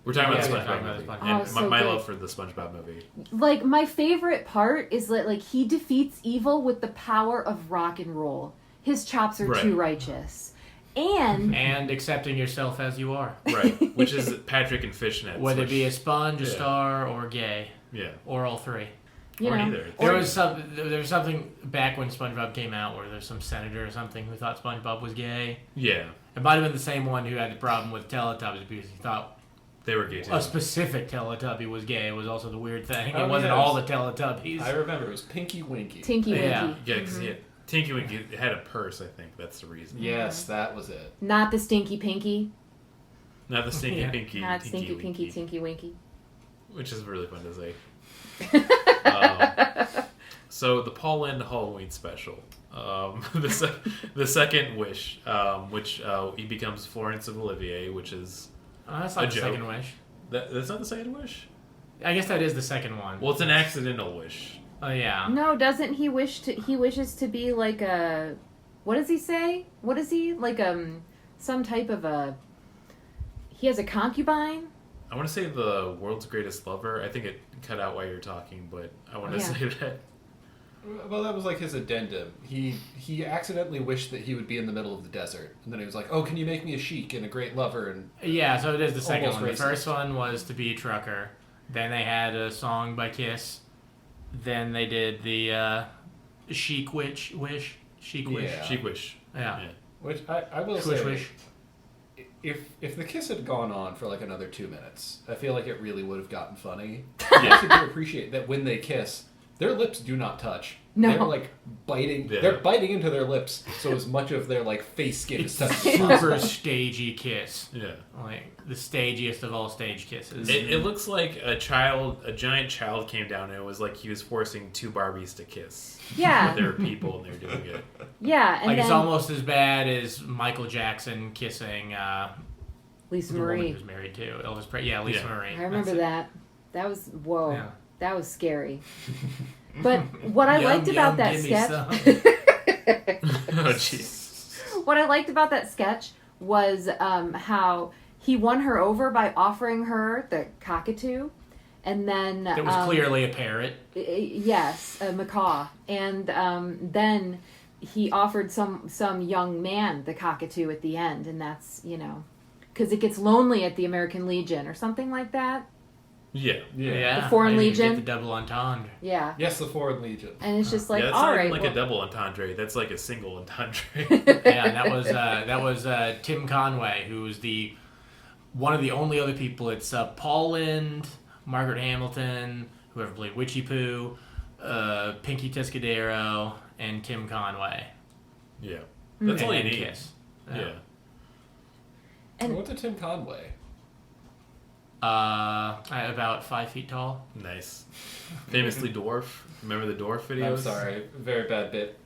We're talking Yeah, about the we're SpongeBob talking about movie. the SpongeBob. And Oh, so my good. love for the SpongeBob movie. Like, my favorite part is that, like, he defeats evil with the power of rock and roll. His chops are Right. too righteous. And accepting yourself as you are, Right. Which is Patrick and Fishnets. whether it which- be a sponge, a Yeah. star, or gay, Yeah. or all three. you or know, neither. There was something back when SpongeBob came out where there's some senator or something who thought SpongeBob was gay. Yeah. It might have been the same one who had the problem with Teletubbies because he thought They were gay too. a specific Teletubby was gay. It was also the weird thing. Oh, It wasn't yes. all the Teletubbies. I remember it was Pinky Winky. Tinky Winky. Yeah. Yeah, because Tinky Winky had a purse, I think. That's the reason. Yes, that was it. Not the Stinky Pinky. Not the Stinky Yeah. Pinky. Not Tinky Stinky Pinky, Winky, Tinky Winky. Which is really fun to say. So the Paul Lynde Halloween Special. The second wish, which he becomes Florence of Olivier, which is Oh, that's not A the joke. second wish. that's not the second wish. I guess that is the second one. Well, it's an accidental wish. Oh yeah. No, doesn't he wishes to be like a, what does he say? What is he? Like, some type of he has a concubine? I want to say the world's greatest lover. I think it cut out while you're talking, but I want to Yeah. say that. Well, that was like his addendum. He accidentally wished that he would be in the middle of the desert, and then he was like, "Oh, can you make me a sheik and a great lover?" And Yeah, so it is the second Almost one. racist. The first one was to be a trucker. Then they had a song by Kiss. Then they did the Chic Wish. Chic Wish. Yeah. She wish. Yeah. which I will Swish say, Wish. if the kiss had gone on for like another 2 minutes, I feel like it really would have gotten funny. Yeah. I also do appreciate that when they kiss, their lips do not touch. No. They're like biting. Yeah. They're biting into their lips, so as much of their like face skin is touching. Super stagey kiss. Yeah. Like the stagiest of all stage kisses. It looks like a giant child came down and it was like he was forcing two Barbies to kiss. Yeah. There were people and they were doing it. Yeah, and like then it's almost as bad as Michael Jackson kissing Lisa the woman he Marie. was married to. Elvis Presley. Yeah, Lisa Yeah. Marie. I remember That's it. that. That was whoa. Yeah. That was scary. But what I Yum, liked about yum, that give me sketch, Oh jeez. what I liked about that sketch was how he won her over by offering her the cockatoo, and then It was clearly a parrot. Yes, a macaw, and then he offered some young man the cockatoo at the end, and that's because it gets lonely at the American Legion or something like that. Yeah. The Foreign maybe Legion. Get the double entendre. Yeah. Yes, the Foreign Legion. And it's just like, that's all not right, even like well, a double entendre. That's like a single entendre. Yeah, that was Tim Conway, who was one of the only other people. It's Paul Lynde, Margaret Hamilton, whoever played Witchy Poo, Pinky Tiscadero, and Tim Conway. Yeah. That's all you And need. Kiss. Yeah. And What did Tim Conway? About 5 feet tall. Nice. Famously dwarf. Remember the dwarf videos? I'm sorry, very bad bit.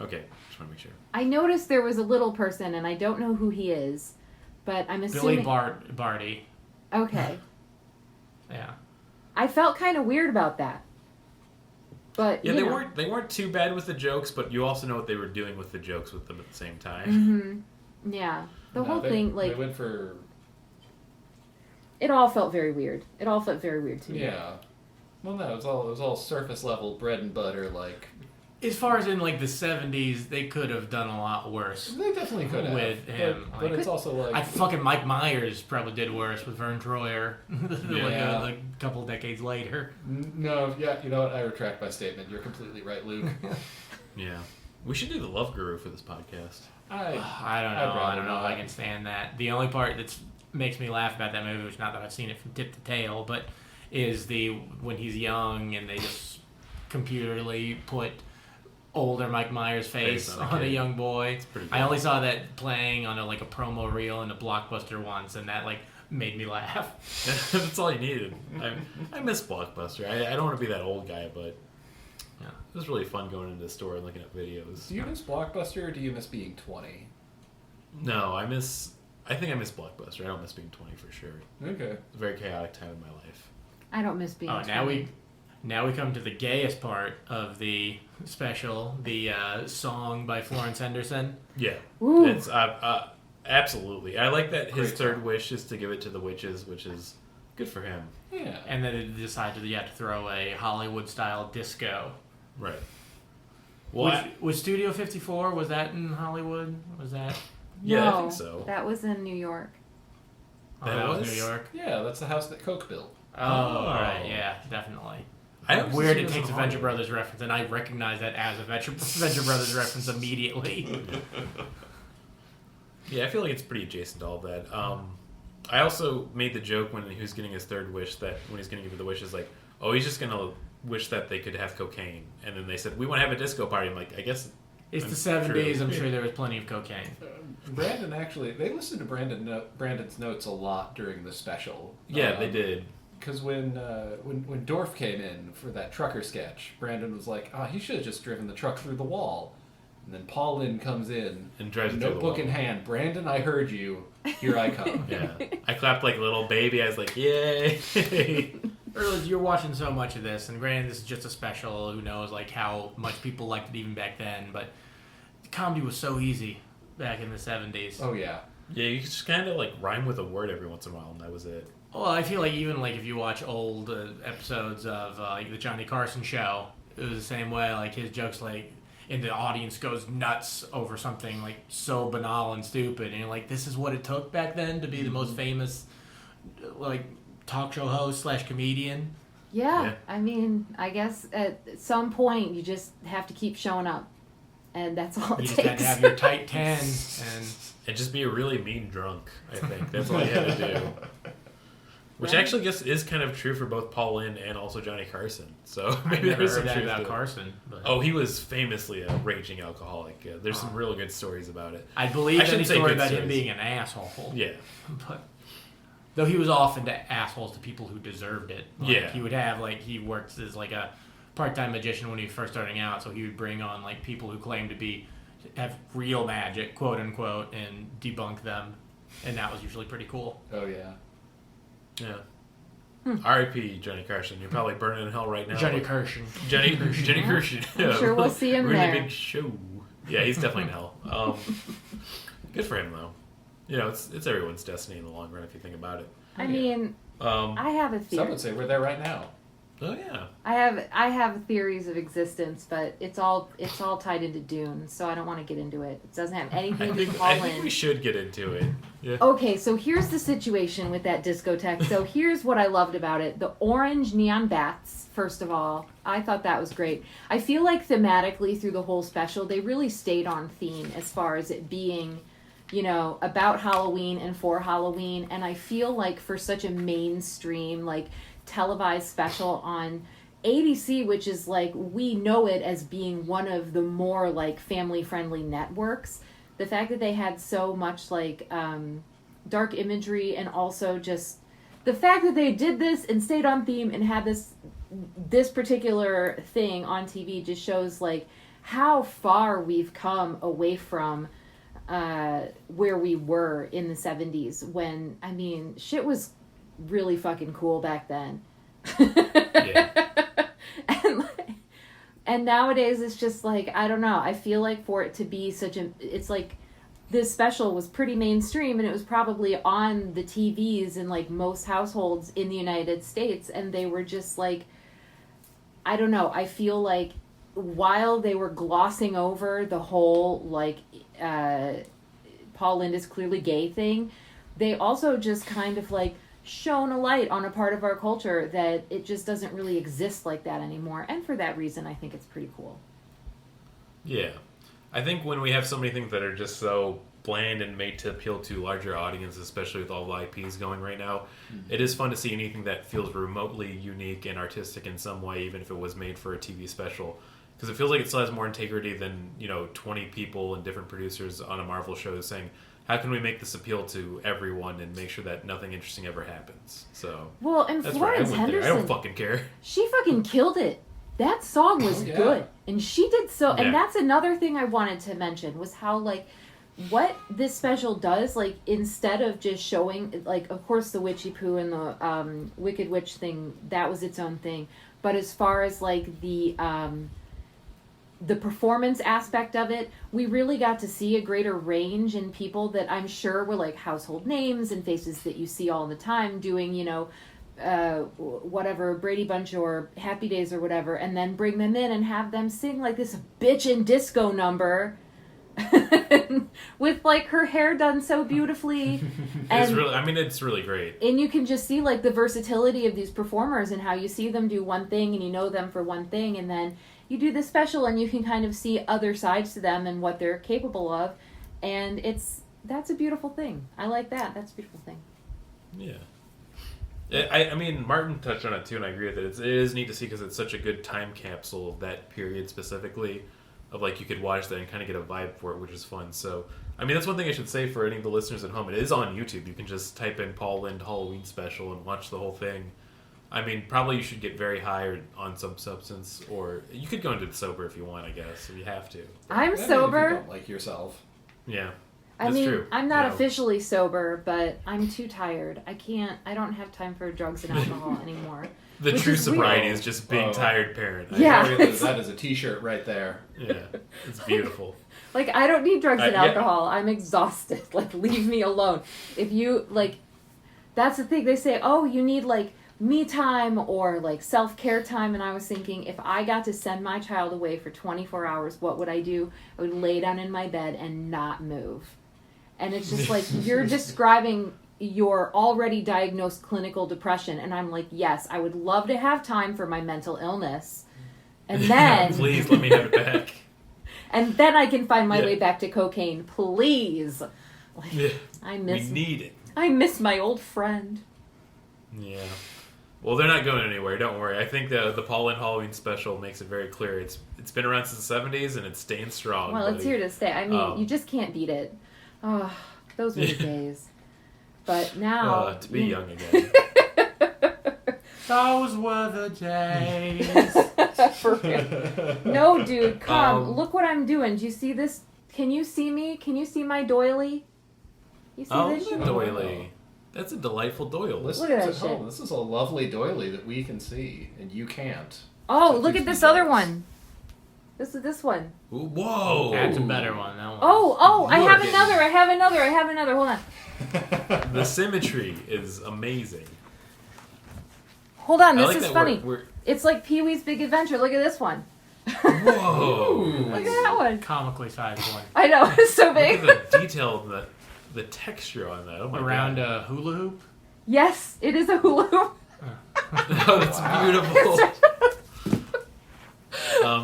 Okay, just want to make sure. I noticed there was a little person, and I don't know who he is, but I'm assuming... Billy Barty. Okay. Yeah. I felt kind of weird about that. But, Yeah, you they know. weren't too bad with the jokes, but you also know what they were doing with the jokes with them at the same time. Mm-hmm. Yeah. The whole thing, They went for... It all felt very weird. It all felt very weird to me. Yeah. Well, no, it was all surface level bread and butter, like... As far as in like the 70s, they could have done a lot worse. They definitely could have. With him, But like- it's also like... Fucking Mike Myers probably did worse with Vern Troyer Yeah. like a couple decades later. No, yeah, you know what? I retract my statement. You're completely right, Luke. Yeah. We should do the Love Guru for this podcast. I don't know. I'd I don't know if I rather can stand that. The only part that makes me laugh about that movie, which not that I've seen it from tip to tail, but is when he's young and they just computerly put older Mike Myers' face on a on a kid. young boy. It's pretty I good. only saw that playing on a promo reel in a Blockbuster once, and that made me laugh. That's all you needed. I miss Blockbuster. I don't want to be that old guy, but yeah, it was really fun going into the store and looking at videos. Do you miss Blockbuster or do you miss being 20? No, I think I miss Blockbuster. I don't miss being 20 for sure. Okay. It's a very chaotic time in my life. I don't miss being Oh, now we come to the gayest part of the special, the song by Florence Henderson. Yeah. Ooh. It's absolutely. I like that his Great third song. wish is to give it to the witches, which is good for him. Yeah. And then it decided you had to throw a Hollywood-style disco. Right. Well, Was Studio 54, was that in Hollywood? Was that... yeah, No, I think so. That was in New York. That was was? New York? Yeah, that's the house that Coke built. Oh, all right, yeah, definitely. I don't Weird see it this takes a in Venture Hollywood. Brothers reference, and I recognize that as a Venture Brothers reference immediately. Yeah, I feel like it's pretty adjacent to all that. I also made the joke when he was getting his third wish that when he's going to give it the wish is like, oh, he's just going to wish that they could have cocaine. And then they said, we want to have a disco party. I'm like, I guess It's I'm the 70s, true. I'm sure there was plenty of cocaine. Brandon actually, they listened to Brandon's notes a lot during the special. Yeah, they did. Because when Dorf came in for that trucker sketch, Brandon was like, he should have just driven the truck through the wall. And then Paul Lynde comes in, And drives it through the notebook wall. in hand. Brandon, I heard you. Here I come. Yeah. I clapped like a little baby. I was like, yay. Earlier, you're watching so much of this, and granted, this is just a special. Who knows, how much people liked it even back then? But comedy was so easy back in the 70s. Oh yeah. Yeah, you just kind of rhyme with a word every once in a while, and that was it. Well, I feel like even if you watch old episodes of the Johnny Carson show, it was the same way. His jokes and the audience goes nuts over something so banal and stupid, and you're like, this is what it took back then to be the most famous talk show host / comedian. Yeah, I mean, I guess at some point you just have to keep showing up, and that's all it You just takes. had to have your tight 10 And just be a really mean drunk, I think. That's all you had to do. Which actually guess is kind of true for both Paul Lynde and also Johnny Carson. So I maybe never there's heard some that truth about to it. Carson. But Oh, he was famously a raging alcoholic. There's some real good stories about it. I believe I any shouldn't say story good about him stories. being an asshole. Yeah. But though he was often assholes to people who deserved it. Yeah. He would have he worked as a part-time magician when he was first starting out, so he would bring on people who claimed to have real magic, quote unquote, and debunk them, and that was usually pretty cool. Oh yeah. Yeah. R.I.P. Johnny Carson. You're probably burning in hell right now. Johnny Carson. Johnny Carson. I'm sure we'll see him We're in there. a big show. Yeah, he's definitely in hell. Good for him though. it's everyone's destiny in the long run if you think about it. I mean, I have a theory. Some would say we're there right now. Oh yeah. I have theories of existence, but it's all tied into Dune, so I don't want to get into it. It doesn't have anything to do with Paul Lynde. I think we should get into it. Yeah. Okay, so here's the situation with that discotheque. So here's what I loved about it. The orange neon bats, first of all. I thought that was great. I feel like thematically through the whole special, they really stayed on theme as far as it being, about Halloween and for Halloween. And I feel like for such a mainstream, televised special on ADC, which is we know it as being one of the more family friendly networks, the fact that they had so much dark imagery, and also just the fact that they did this and stayed on theme and had this particular thing on TV just shows how far we've come away from where we were in the 70s when shit was really fucking cool back then. Yeah. and nowadays it's just I don't know. I feel like for it to be it's this special was pretty mainstream, and it was probably on the TVs in most households in the United States, and they were just I don't know. I feel like while they were glossing over the whole Paul Lynde is clearly gay thing, they also just kind of shone a light on a part of our culture that it just doesn't really exist like that anymore. And for that reason, I think it's pretty cool. Yeah. I think when we have so many things that are just so bland and made to appeal to larger audiences, especially with all the IPs going right now, it is fun to see anything that feels remotely unique and artistic in some way, even if it was made for a TV special. Because it feels like it still has more integrity than, 20 people and different producers on a Marvel show saying, how can we make this appeal to everyone and make sure that nothing interesting ever happens? So, well, and that's Florence right. I Henderson, don't fucking care. She fucking killed it. That song was good, and she did so. And that's another thing I wanted to mention was how what this special does. Instead of just showing of course the witchy poo and the Wicked Witch thing, that was its own thing. But as far as the performance aspect of it, we really got to see a greater range in people that I'm sure were household names and faces that you see all the time doing, whatever, Brady Bunch or Happy Days or whatever, and then bring them in and have them sing this bitchin' disco number with her hair done so beautifully. It's really great. And you can just see the versatility of these performers and how you see them do one thing and you know them for one thing, and then you do the special and you can kind of see other sides to them and what they're capable of, and that's a beautiful thing. I like that. That's a beautiful thing. Yeah. I mean, Martin touched on it too, and I agree with it. It is neat to see because it's such a good time capsule of that period specifically, of you could watch that and kind of get a vibe for it, which is fun. So, that's one thing I should say for any of the listeners at home. It is on YouTube. You can just type in Paul Lynde Halloween Special and watch the whole thing. Probably you should get very high or on some substance, or you could go into it sober if you want, I guess, if you have to. I'm sober. If you don't like yourself. Yeah. True. I'm not officially sober, but I'm too tired. I don't have time for drugs and alcohol anymore. The true sobriety is just being tired parent. Yeah. That is a t-shirt right there. Yeah. It's beautiful. I don't need drugs and alcohol. I'm exhausted. Leave me alone. If you, that's the thing. They say, oh, you need, me time or self-care time, and I was thinking, if I got to send my child away for 24 hours, what would I do? I would lay down in my bed and not move. And it's just you're describing your already diagnosed clinical depression, and I'm yes, I would love to have time for my mental illness, and then please let me have it back, and then I can find my way back to cocaine, please. We need it. I miss my old friend. Yeah. Well, they're not going anywhere. Don't worry. I think the Paul Lynde Halloween Special makes it very clear. It's been around since the 70s, and it's staying strong. Well, it's here to stay. You just can't beat it. Oh, those were the days. But now... to be young again. Those were the days. For real. No, dude, come. Look what I'm doing. Do you see this? Can you see me? Can you see my doily? You see this shit? Doily. That's a delightful doyle. Look at that shit. Home. This is a lovely doily that we can see, and you can't. Oh, look at this other one. This is this one. Ooh, whoa! That's a better one. That one. Oh! I You are have getting- another. I have another. Hold on. The symmetry is amazing. Hold on. I This like is that funny. we're- It's like Pee-wee's Big Adventure. Look at this one. Whoa! Look at that one. Comically sized one. I know. It's so big. Look at the detail and the texture on that. Oh my Around god! a hula hoop. Yes, it is a hula hoop. Oh, that's beautiful.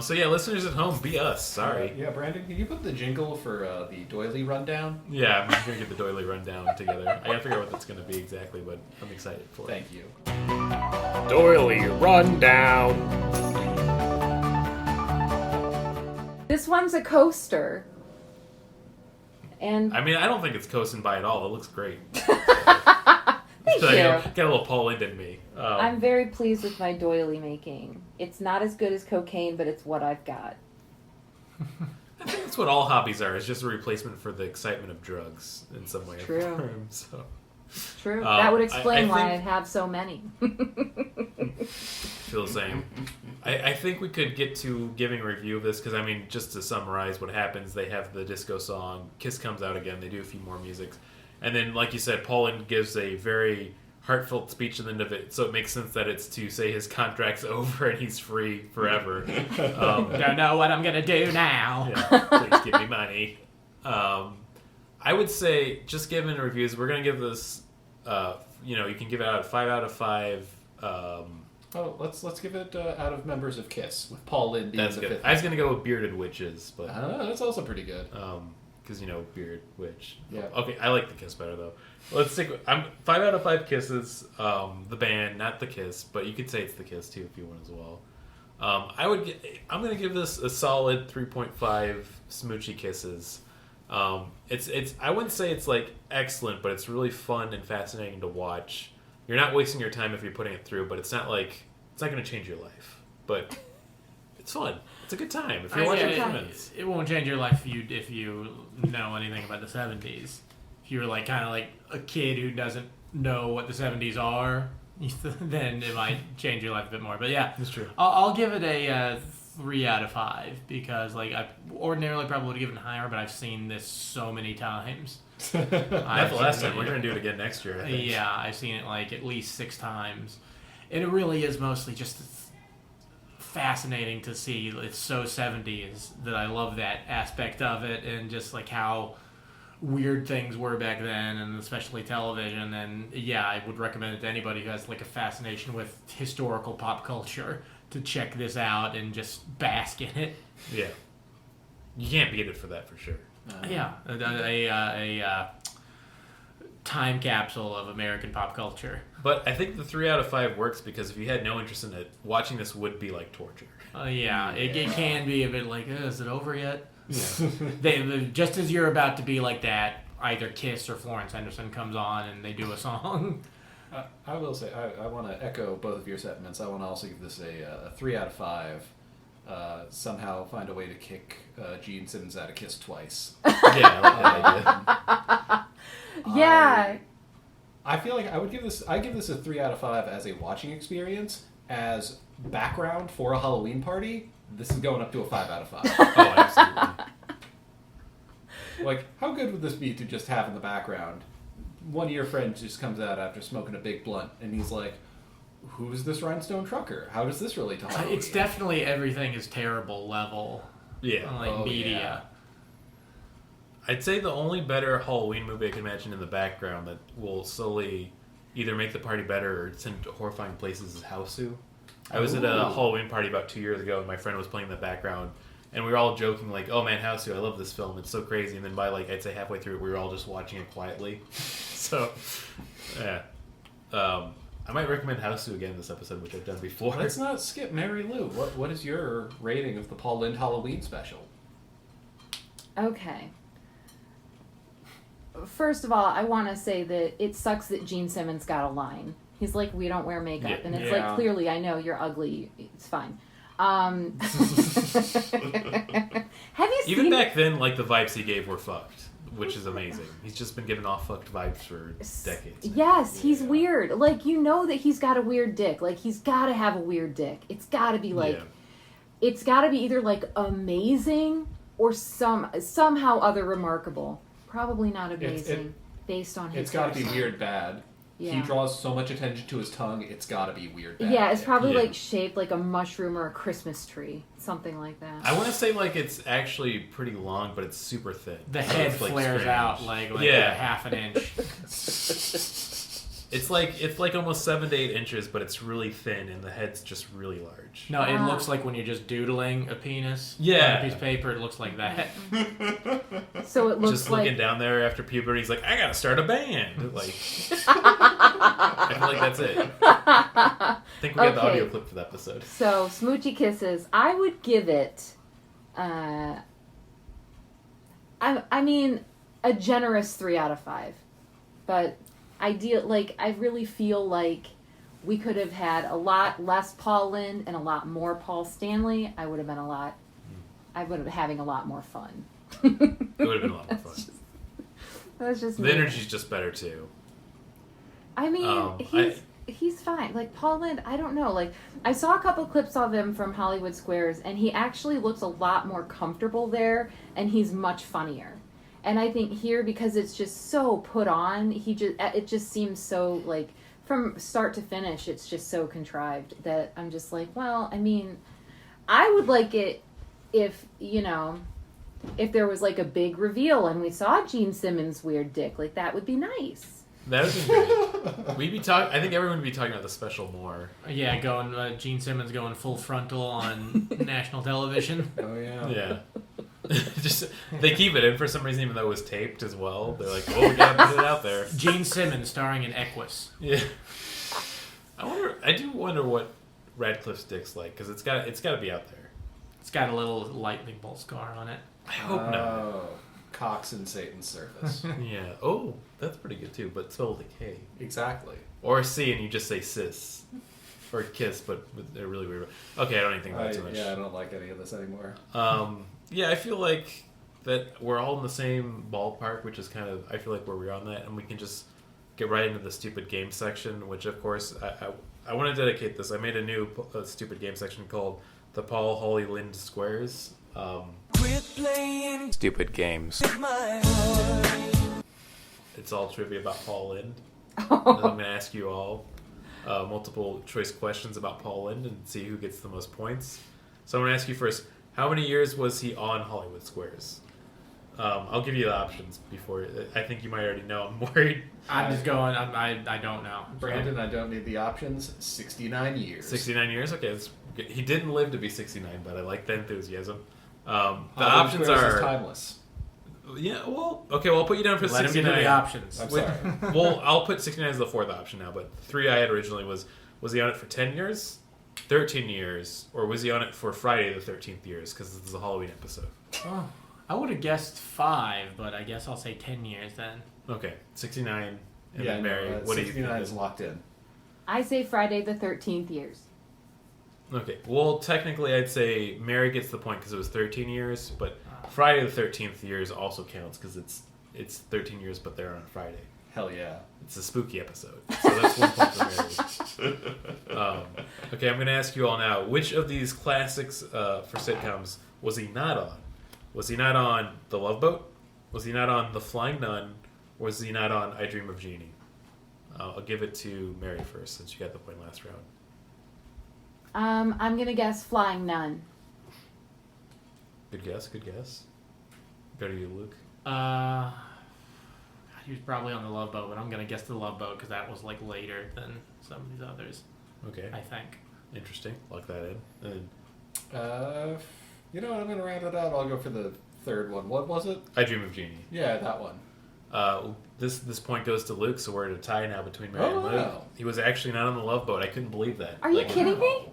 So yeah, listeners at home, be us. Sorry. Yeah, Brandon, can you put the jingle for the doily rundown? Yeah, I'm just gonna get the doily rundown together. I gotta figure out what that's gonna be exactly, but I'm excited for it. Thank you. Doily rundown. This one's a coaster. And I mean, I don't think it's coasting by at all. It looks great. thank So, you. got a little Paul Lynde in me. I'm very pleased with my doily making. It's not as good as cocaine, but it's what I've got. I think that's what all hobbies are. It's just a replacement for the excitement of drugs in some way True. or form. So. True. That would explain I why I think- have so many. Feel the same. I think we could get to giving a review of this because, I mean, just to summarize what happens, they have the disco song, Kiss comes out again, they do a few more musics, and then, like you said, Paul Lynde gives a very heartfelt speech at the end of it, so it makes sense that it's to say his contract's over and he's free forever. Don't know what I'm gonna do now. Yeah, please give me money. I would say, just giving reviews, we're going to give this, you can give it out of 5 out of 5. Oh, let's give it out of members of Kiss with Paul Lynde being That's the good. fifth. I was going to go with Bearded Witches, but That's also pretty good. because Beard Witch. Yeah. Okay, I like the Kiss better though. Let's stick. I'm 5 out of 5 Kisses. The band, not the Kiss, but you could say it's the Kiss too if you want as well. I'm gonna give this a solid 3.5 smoochy kisses. It's I wouldn't say it's like excellent, but it's really fun and fascinating to watch. You're not wasting your time if you're putting it through, but it's not gonna change your life. But it's fun. It's a good time if you're watching with friends. It won't change your life if you know anything about the 70s. If you're like kind of like a kid who doesn't know what the 70s are, then it might change your life a bit more. But yeah, That's true. I'll give it a 3 out of 5 because like I ordinarily probably would have given higher, but I've seen this so many times. Not the last time. We're gonna do it again next year, I think. Yeah, I've seen it like at least 6 times. And it really is mostly just fascinating to see. It's so 70s that I love that aspect of it, and just like how weird things were back then, and especially television. And yeah, I would recommend it to anybody who has like a fascination with historical pop culture to check this out and just bask in it. Yeah. You can't beat it for that for sure. Yeah, a time capsule of American pop culture. But I think the 3 out of 5 works because if you had no interest in it, watching this would be like torture. It can be a bit like, is it over yet? Yeah. They just as you're about to be like that, either Kiss or Florence Henderson comes on and they do a song. I will say, I want to echo both of your sentiments. I want to also give this a 3 out of 5. Somehow find a way to kick Gene Simmons out of Kiss twice. Yeah, I like that idea. Yeah. I feel like I give this a 3 out of 5 as a watching experience. As background for a Halloween party, this is going up to a 5 out of 5. Oh, absolutely. Like, how good would this be to just have in the background? One of your friends just comes out after smoking a big blunt, and he's like, who's this rhinestone trucker? How does this relate to Halloween? It's definitely everything is terrible level. Yeah. Like media. I'd say the only better Halloween movie I can imagine in the background that will slowly either make the party better or send to horrifying places is Houseu. I was at a Halloween party about 2 years ago, and my friend was playing in the background, and we were all joking like, "Oh man, Houseu, I love this film. It's so crazy." And then by like I'd say halfway through, we were all just watching it quietly. So, yeah. I might recommend Houseu again this episode, which I've done before. Let's not skip Marylou. What is your rating of the Paul Lynde Halloween Special? Okay. First of all, I want to say that it sucks that Gene Simmons got a line. He's like, we don't wear makeup. Yeah. And it's Yeah. like, clearly, I know you're ugly. It's fine. Have you seen... Even back then, like, the vibes he gave were fucked, which is amazing. He's just been giving off fucked vibes for decades. Yes, he's Yeah. weird. Like, you know that he's got a weird dick. Like, he's got to have a weird dick. It's got to be like... Yeah. it's got to be either like amazing or somehow other remarkable. Probably not amazing based on his. It's got to be weird bad. Yeah. He draws so much attention to his tongue. It's got to be weird bad. Yeah, it's probably like shaped like a mushroom or a Christmas tree, something like that. I want to say like it's actually pretty long, but it's super thin. The head It's, like, flares strange. out like a half an inch. It's like almost 7 to 8 inches, but it's really thin, and the head's just really large. No, it looks like when you're just doodling a penis on Yeah. a piece of paper, it looks like that. So it looks Just like looking down there after puberty, he's like, I gotta start a band. Like, I feel like that's it. I think we got the Okay. audio clip for that episode. So Smoochy Kisses, I would give it. I mean, a generous 3 out of 5, but I really feel like we could have had a lot less Paul Lynde and a lot more Paul Stanley. I would have been having a lot more fun. It would have been a lot more fun. That's just The me. energy's just better too. I mean, he's fine. Like Paul Lynde, I don't know. Like I saw a couple clips of him from Hollywood Squares, and he actually looks a lot more comfortable there, and he's much funnier. And I think here, because it's just so put on, it just seems so like from start to finish, it's just so contrived that I'm just like, well, I mean, I would like it if there was like a big reveal and we saw Gene Simmons' weird dick, like that would be nice. That would be great. We'd be talking. I think everyone would be talking about the special more. Yeah, Gene Simmons going full frontal on national television. Oh yeah. Yeah. Just they keep it in for some reason, even though it was taped as well. They're like, "Oh, we gotta put it out there." Gene Simmons starring in Equus. Yeah. I do wonder what Radcliffe's dick's like, because it's got to be out there. It's got a little lightning bolt scar on it. I hope not. Oh, Cox and Satan's surface. Yeah. Oh, that's pretty good too, but spelled with a K. Exactly. Or a C, and you just say cis. Or kiss, but they're really weird. Okay, I don't even think about it too much. Yeah, I don't like any of this anymore. Yeah, I feel like that we're all in the same ballpark, which is kind of, I feel like where we're on that, and we can just get right into the stupid game section, which of course, I want to dedicate this. I made a new stupid game section called the Paul Lynde Squares. Stupid games. It's all trivia about Paul Lynde. I'm going to ask you all multiple choice questions about Paul Lynde and see who gets the most points. So I'm going to ask you first, how many years was he on Hollywood Squares? I'll give you the options before. I think you might already know. I'm worried. I'm just going, I don't know. Brandon, I don't need the options. 69 years. 69 years? Okay, that's good. He didn't live to be 69, but I like the enthusiasm. The Hollywood options Squares is are... timeless. Yeah, well, okay, well, I'll put you down for Let him 69. give me the options. I'm sorry. Well, I'll put 69 as the fourth option now, but 3 I had originally was he on it for 10 years, 13 years, or was he on it for Friday the 13th years, because this is a Halloween episode? Oh, I would have guessed 5, but I guess I'll say 10 years then. Okay, 69, and Yeah, then Mary, what do you 69 think? is locked in. I say Friday the 13th years. Okay, well, technically I'd say Mary gets the point because it was 13 years, but Friday the 13th years also counts because it's 13 years, but they're on a Friday. Hell yeah. It's a spooky episode, so that's 1 point for Mary. Okay, I'm going to ask you all now, which of these classics for sitcoms was he not on? Was he not on The Love Boat? Was he not on The Flying Nun? Or was he not on I Dream of Jeannie? I'll give it to Mary first, since you got the point last round. I'm gonna guess Flying Nun. Good guess, good guess. Go to you, Luke. He was probably on the Love Boat, but I'm gonna guess the Love Boat because that was like later than some of these others. Okay, I think. interesting. Lock that in. And You know what? I'm going to round it out. I'll go for the third one. What was it? I Dream of Jeannie. Yeah, that one. This point goes to Luke, so we're at a tie now between Mary and Luke. wow. He was actually not on the Love Boat. I couldn't believe that. Are you kidding me?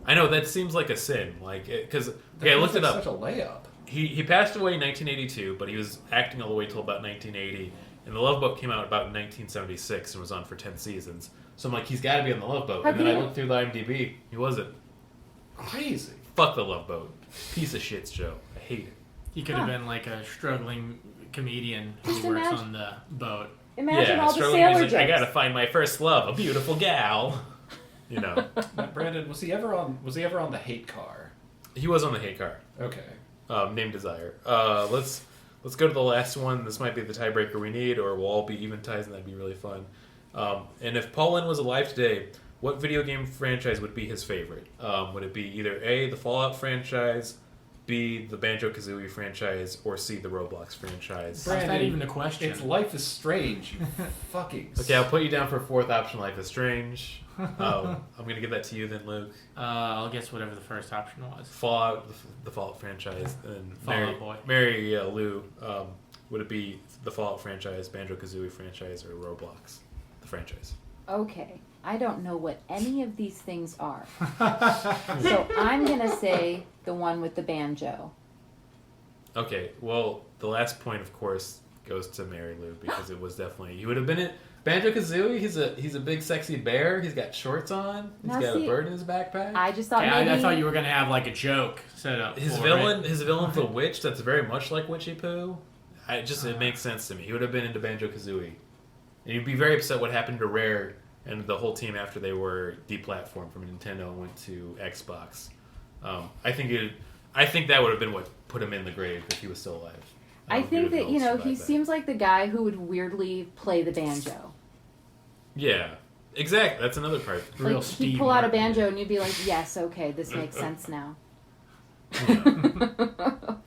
I know, that seems like a sin. Like, because That I feels looked it like up. Such a layup. He passed away in 1982, but he was acting all the way till about 1980. And The Love Boat came out about 1976 and was on for 10 seasons. So I'm like, he's got to be on The Love Boat. And then I looked through the IMDb. He wasn't. Crazy. Fuck The Love Boat. Piece of shit show. I hate it. He could have been like a struggling comedian who Just works imagine- on the boat. Imagine all the struggling sailor music, I jokes. gotta find my first love, a beautiful gal. You know. Now, Brandon, was he ever on the Hate Car? He was on the hay car. Okay. Named Desire. Let's go to the last one. This might be the tiebreaker we need, or we'll all be even ties, and that'd be really fun. And if Paul Lynde was alive today, what video game franchise would be his favorite? Would it be either A, the Fallout franchise, B, the Banjo-Kazooie franchise, or C, the Roblox franchise? That's not even a question. It's Life is Strange, you fucking... Okay, I'll put you down for a fourth option, Life is Strange. I'm going to give that to you then, Luke. I'll guess whatever the first option was. Fallout, the Fallout franchise. And Fallout Boy. Lou, would it be the Fallout franchise, Banjo-Kazooie franchise, or Roblox, the franchise? Okay, I don't know what any of these things are. So I'm going to say the one with the banjo. Okay, well, the last point, of course, goes to Marylou, because it was definitely... He would have been it. Banjo-Kazooie, he's a big sexy bear. He's got shorts on. He's got a bird in his backpack. I just thought I thought you were going to have like a joke set up. His villain's a witch that's very much like Witchy Poo. It makes sense to me. He would have been into Banjo-Kazooie. And you'd be very upset what happened to Rare and the whole team after they were deplatformed from Nintendo and went to Xbox. I think that would have been what put him in the grave if he was still alive. I think that, he seems like the guy who would weirdly play the banjo. Yeah, exactly. That's another part. Like, he'd pull out a banjo and you'd be like, yes, okay, this makes sense now. Yeah.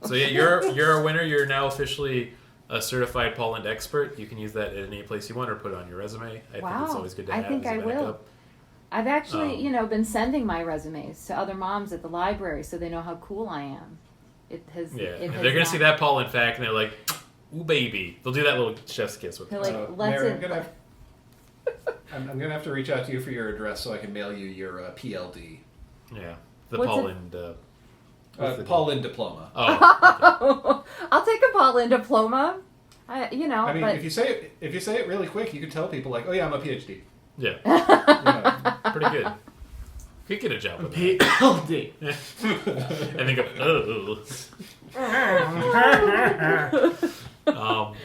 So yeah, you're a winner. You're now officially a certified Paul Lynde expert. You can use that at any place you want or put it on your resume. I think it's always good to have. I think I will. I've actually, been sending my resumes to other moms at the library so they know how cool I am. They're going to see that Paul Lynde fact and they're like, ooh, baby. They'll do that little chef's kiss with it. Mary, I'm going to have to reach out to you for your address so I can mail you your PLD. Yeah. Paul Lynde... Paul Lynde diploma. Oh. I'll take a Paul Lynde diploma. If you say it really quick, you could tell people like, oh yeah, I'm a PhD. Yeah. Pretty good. Could get a job with PLD. And they go, oh.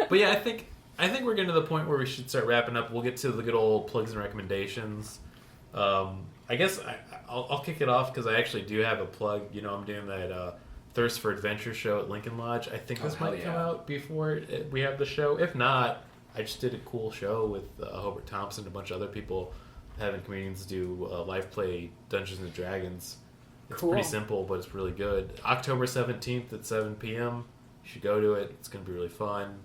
But yeah, I think we're getting to the point where we should start wrapping up. We'll get to the good old plugs and recommendations. I guess I'll kick it off because I actually do have a plug. I'm doing that Thirst for Adventure show at Lincoln Lodge. I think this might come out before we have the show. If not, I just did a cool show with Hobart Thompson and a bunch of other people having comedians do live play Dungeons & Dragons. It's pretty simple, but it's really good. October 17th at 7 p.m. You should go to it. It's going to be really fun.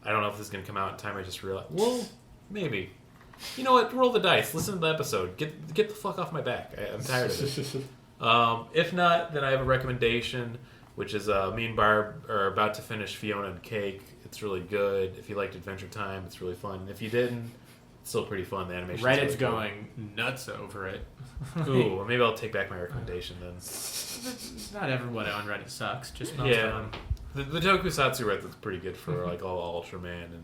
I don't know if this is going to come out in time. I just realized. Well, maybe. You know what? Roll the dice. Listen to the episode. Get the fuck off my back. I'm tired of it. If not, then I have a recommendation, which is me and Barb are about to finish Fiona and Cake. It's really good. If you liked Adventure Time, it's really fun. If you didn't, it's still pretty fun. The animation. Reddit's going nuts over it. Ooh, well, maybe I'll take back my recommendation then. Not everybody on Reddit sucks. Just most of them. The Tokusatsu Reddit's pretty good for like all Ultraman and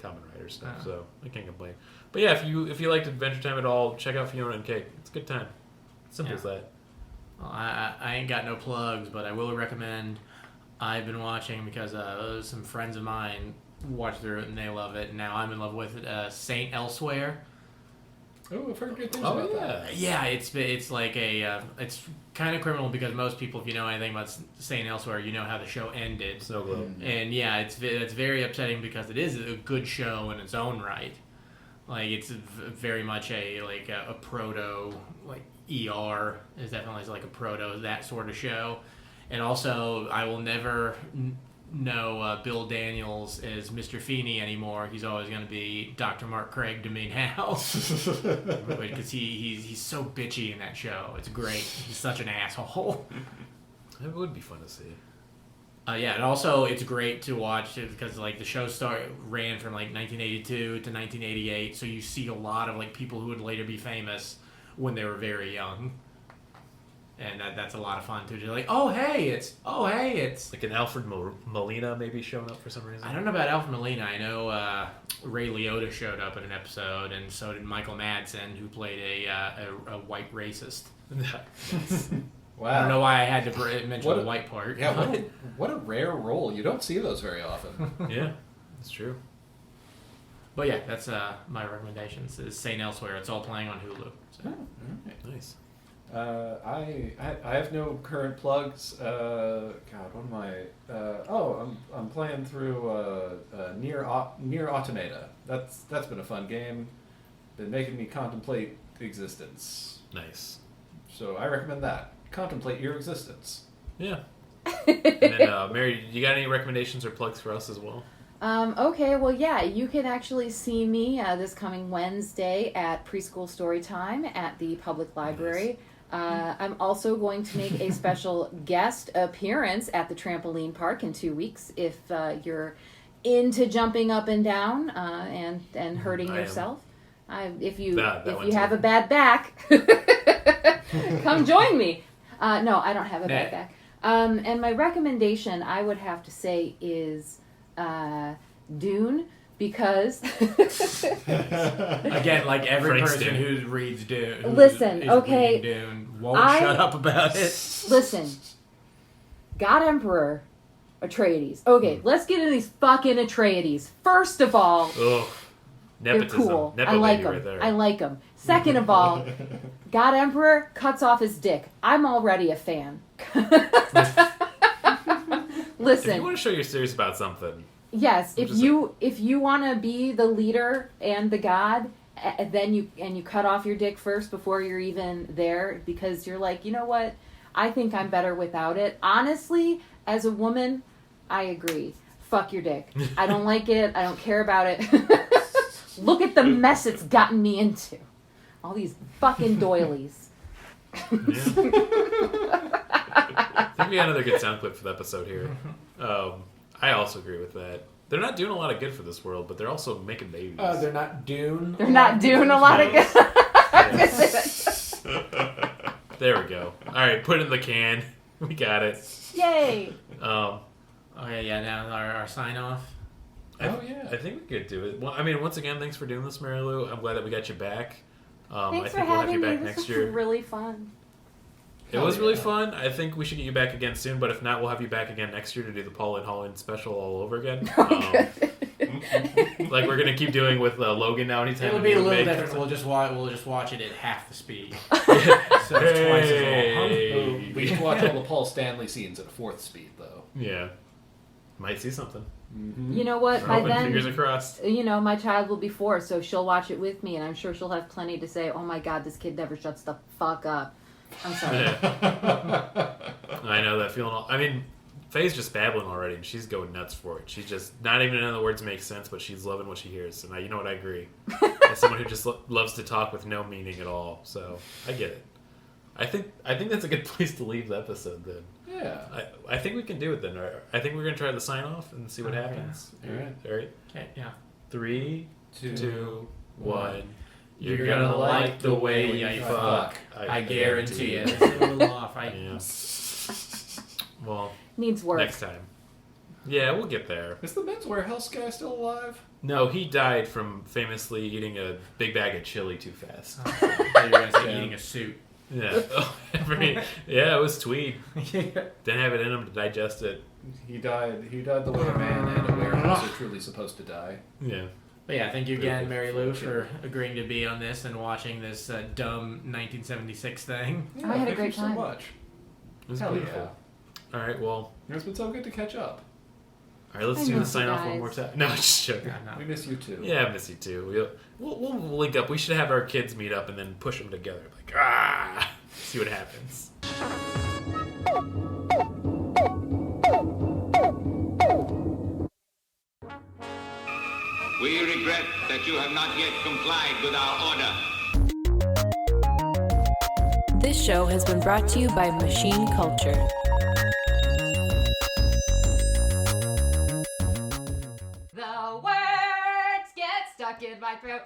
Kamen Rider stuff. So I can't complain. But yeah, if you liked Adventure Time at all, check out Fiona and Cake. It's a good time. Simple as that. Well, I ain't got no plugs, but I will recommend. I've been watching because some friends of mine watch through it and they love it, and now I'm in love with it. Saint Elsewhere. Oh, I've heard good things about that. Yeah, it's like it's kind of criminal because most people, if you know anything about Saint Elsewhere, you know how the show ended. Snow Globe. And yeah, it's very upsetting because it is a good show in its own right. Like it's very much a proto ER is definitely like a proto that sort of show, and also I will never know Bill Daniels as Mr. Feeney anymore. He's always going to be Dr. Mark Craig Domain House because he's so bitchy in that show. It's great. He's such an asshole. It would be fun to see. Yeah, and also it's great to watch because the show ran from 1982 to 1988, so you see a lot of people who would later be famous when they were very young, and that's a lot of fun too. Just it's like an Alfred Molina maybe showing up for some reason. I don't know about Alfred Molina. I know Ray Liotta showed up in an episode, and so did Michael Madsen, who played a white racist. Wow. I don't know why I had to mention the white part. Yeah, what a rare role. You don't see those very often. Yeah, that's true. But yeah, that's my recommendations. Is Saint Elsewhere. It's all playing on Hulu. So. Nice. I have no current plugs. God, what am I? I'm playing through Near Automata. That's been a fun game. Been making me contemplate existence. Nice. So I recommend that. Contemplate your existence. Yeah. And then, Mary, you got any recommendations or plugs for us as well? Okay, well, yeah, you can actually see me this coming Wednesday at Preschool Storytime at the Public Library. I'm also going to make a special guest appearance at the Trampoline Park in 2 weeks if you're into jumping up and down and hurting yourself. If you have a bad back, come join me. No, I don't have a bad back. And my recommendation, I would have to say, is Dune, because again, like every Frank's person Dune. who reads Dune, listen, okay, Dune won't shut up about it. Listen, God Emperor Atreides. Okay, let's get into these fucking Atreides. First of all, they're cool. I like them. Right I like them. Second of all, God Emperor cuts off his dick. I'm already a fan. Listen. If you want to show you're serious about something. Yes, if you want to be the leader and the god, then you cut off your dick first before you're even there, because you're like, you know what? I think I'm better without it. Honestly, as a woman, I agree. Fuck your dick. I don't like it. I don't care about it. Look at the mess it's gotten me into. All these fucking doilies. Yeah. I think we got another good sound clip for the episode here. I also agree with that. They're not doing a lot of good for this world, but they're also making babies. They're not Dune. They're not doing a lot of good. There we go. All right, put it in the can. We got it. Yay! Okay, yeah. Now our sign off. I think we could do it. Well, I mean, once again, thanks for doing this, Marylou. I'm glad that we got you back. Thanks for we'll have having you back me. next This was year. really fun. It was really fun. I think we should get you back again soon, but if not, we'll have you back again next year to do the Paul Lynde Halloween Special all over again. Like we're gonna keep doing with Logan now. Anytime it'll be a little different. We'll just watch it at half the speed. So it's twice as long. We can watch all the Paul Stanley scenes at a fourth speed, though. Yeah, might see something. Mm-hmm. You know what? By then, fingers are crossed. You know, my child will be 4, so she'll watch it with me, and I'm sure she'll have plenty to say. Oh my God, this kid never shuts the fuck up. I'm sorry. Yeah. I know that feeling. I mean, Faye's just babbling already, and she's going nuts for it. She's just not even none of the words make sense, but she's loving what she hears. And you know what? I agree. As someone who just loves to talk with no meaning at all, so I get it. I think that's a good place to leave the episode then. Yeah. I think we can do it then. I think we're gonna try the sign off and see what happens. All right. All right. Okay. Yeah. 3, 2, 1. You're gonna like the way you fuck. I guarantee it. It's a little off. Yeah. Well, Needs work. next time. Yeah, we'll get there. Is the men's warehouse guy still alive? No, he died from famously eating a big bag of chili too fast. You're gonna say eating a suit. Yeah. Yeah, it was tweed. Didn't have it in him to digest it. He died the way a man and a warehouse are truly supposed to die. Yeah. But yeah, thank you again, Marylou, for agreeing to be on this and watching this dumb 1976 thing. Yeah, I had a thank great you so time. much. It was Hell beautiful. yeah. All right, well. It's been so good to catch up. All right, let's I do the miss you sign off one guys. more time. No, just joking. Yeah, no. We miss you too. Yeah, I miss you too. We'll link up. We should have our kids meet up and then push them together. Like, see what happens. We regret that you have not yet complied with our order. This show has been brought to you by Machine Culture. The words get stuck in my throat.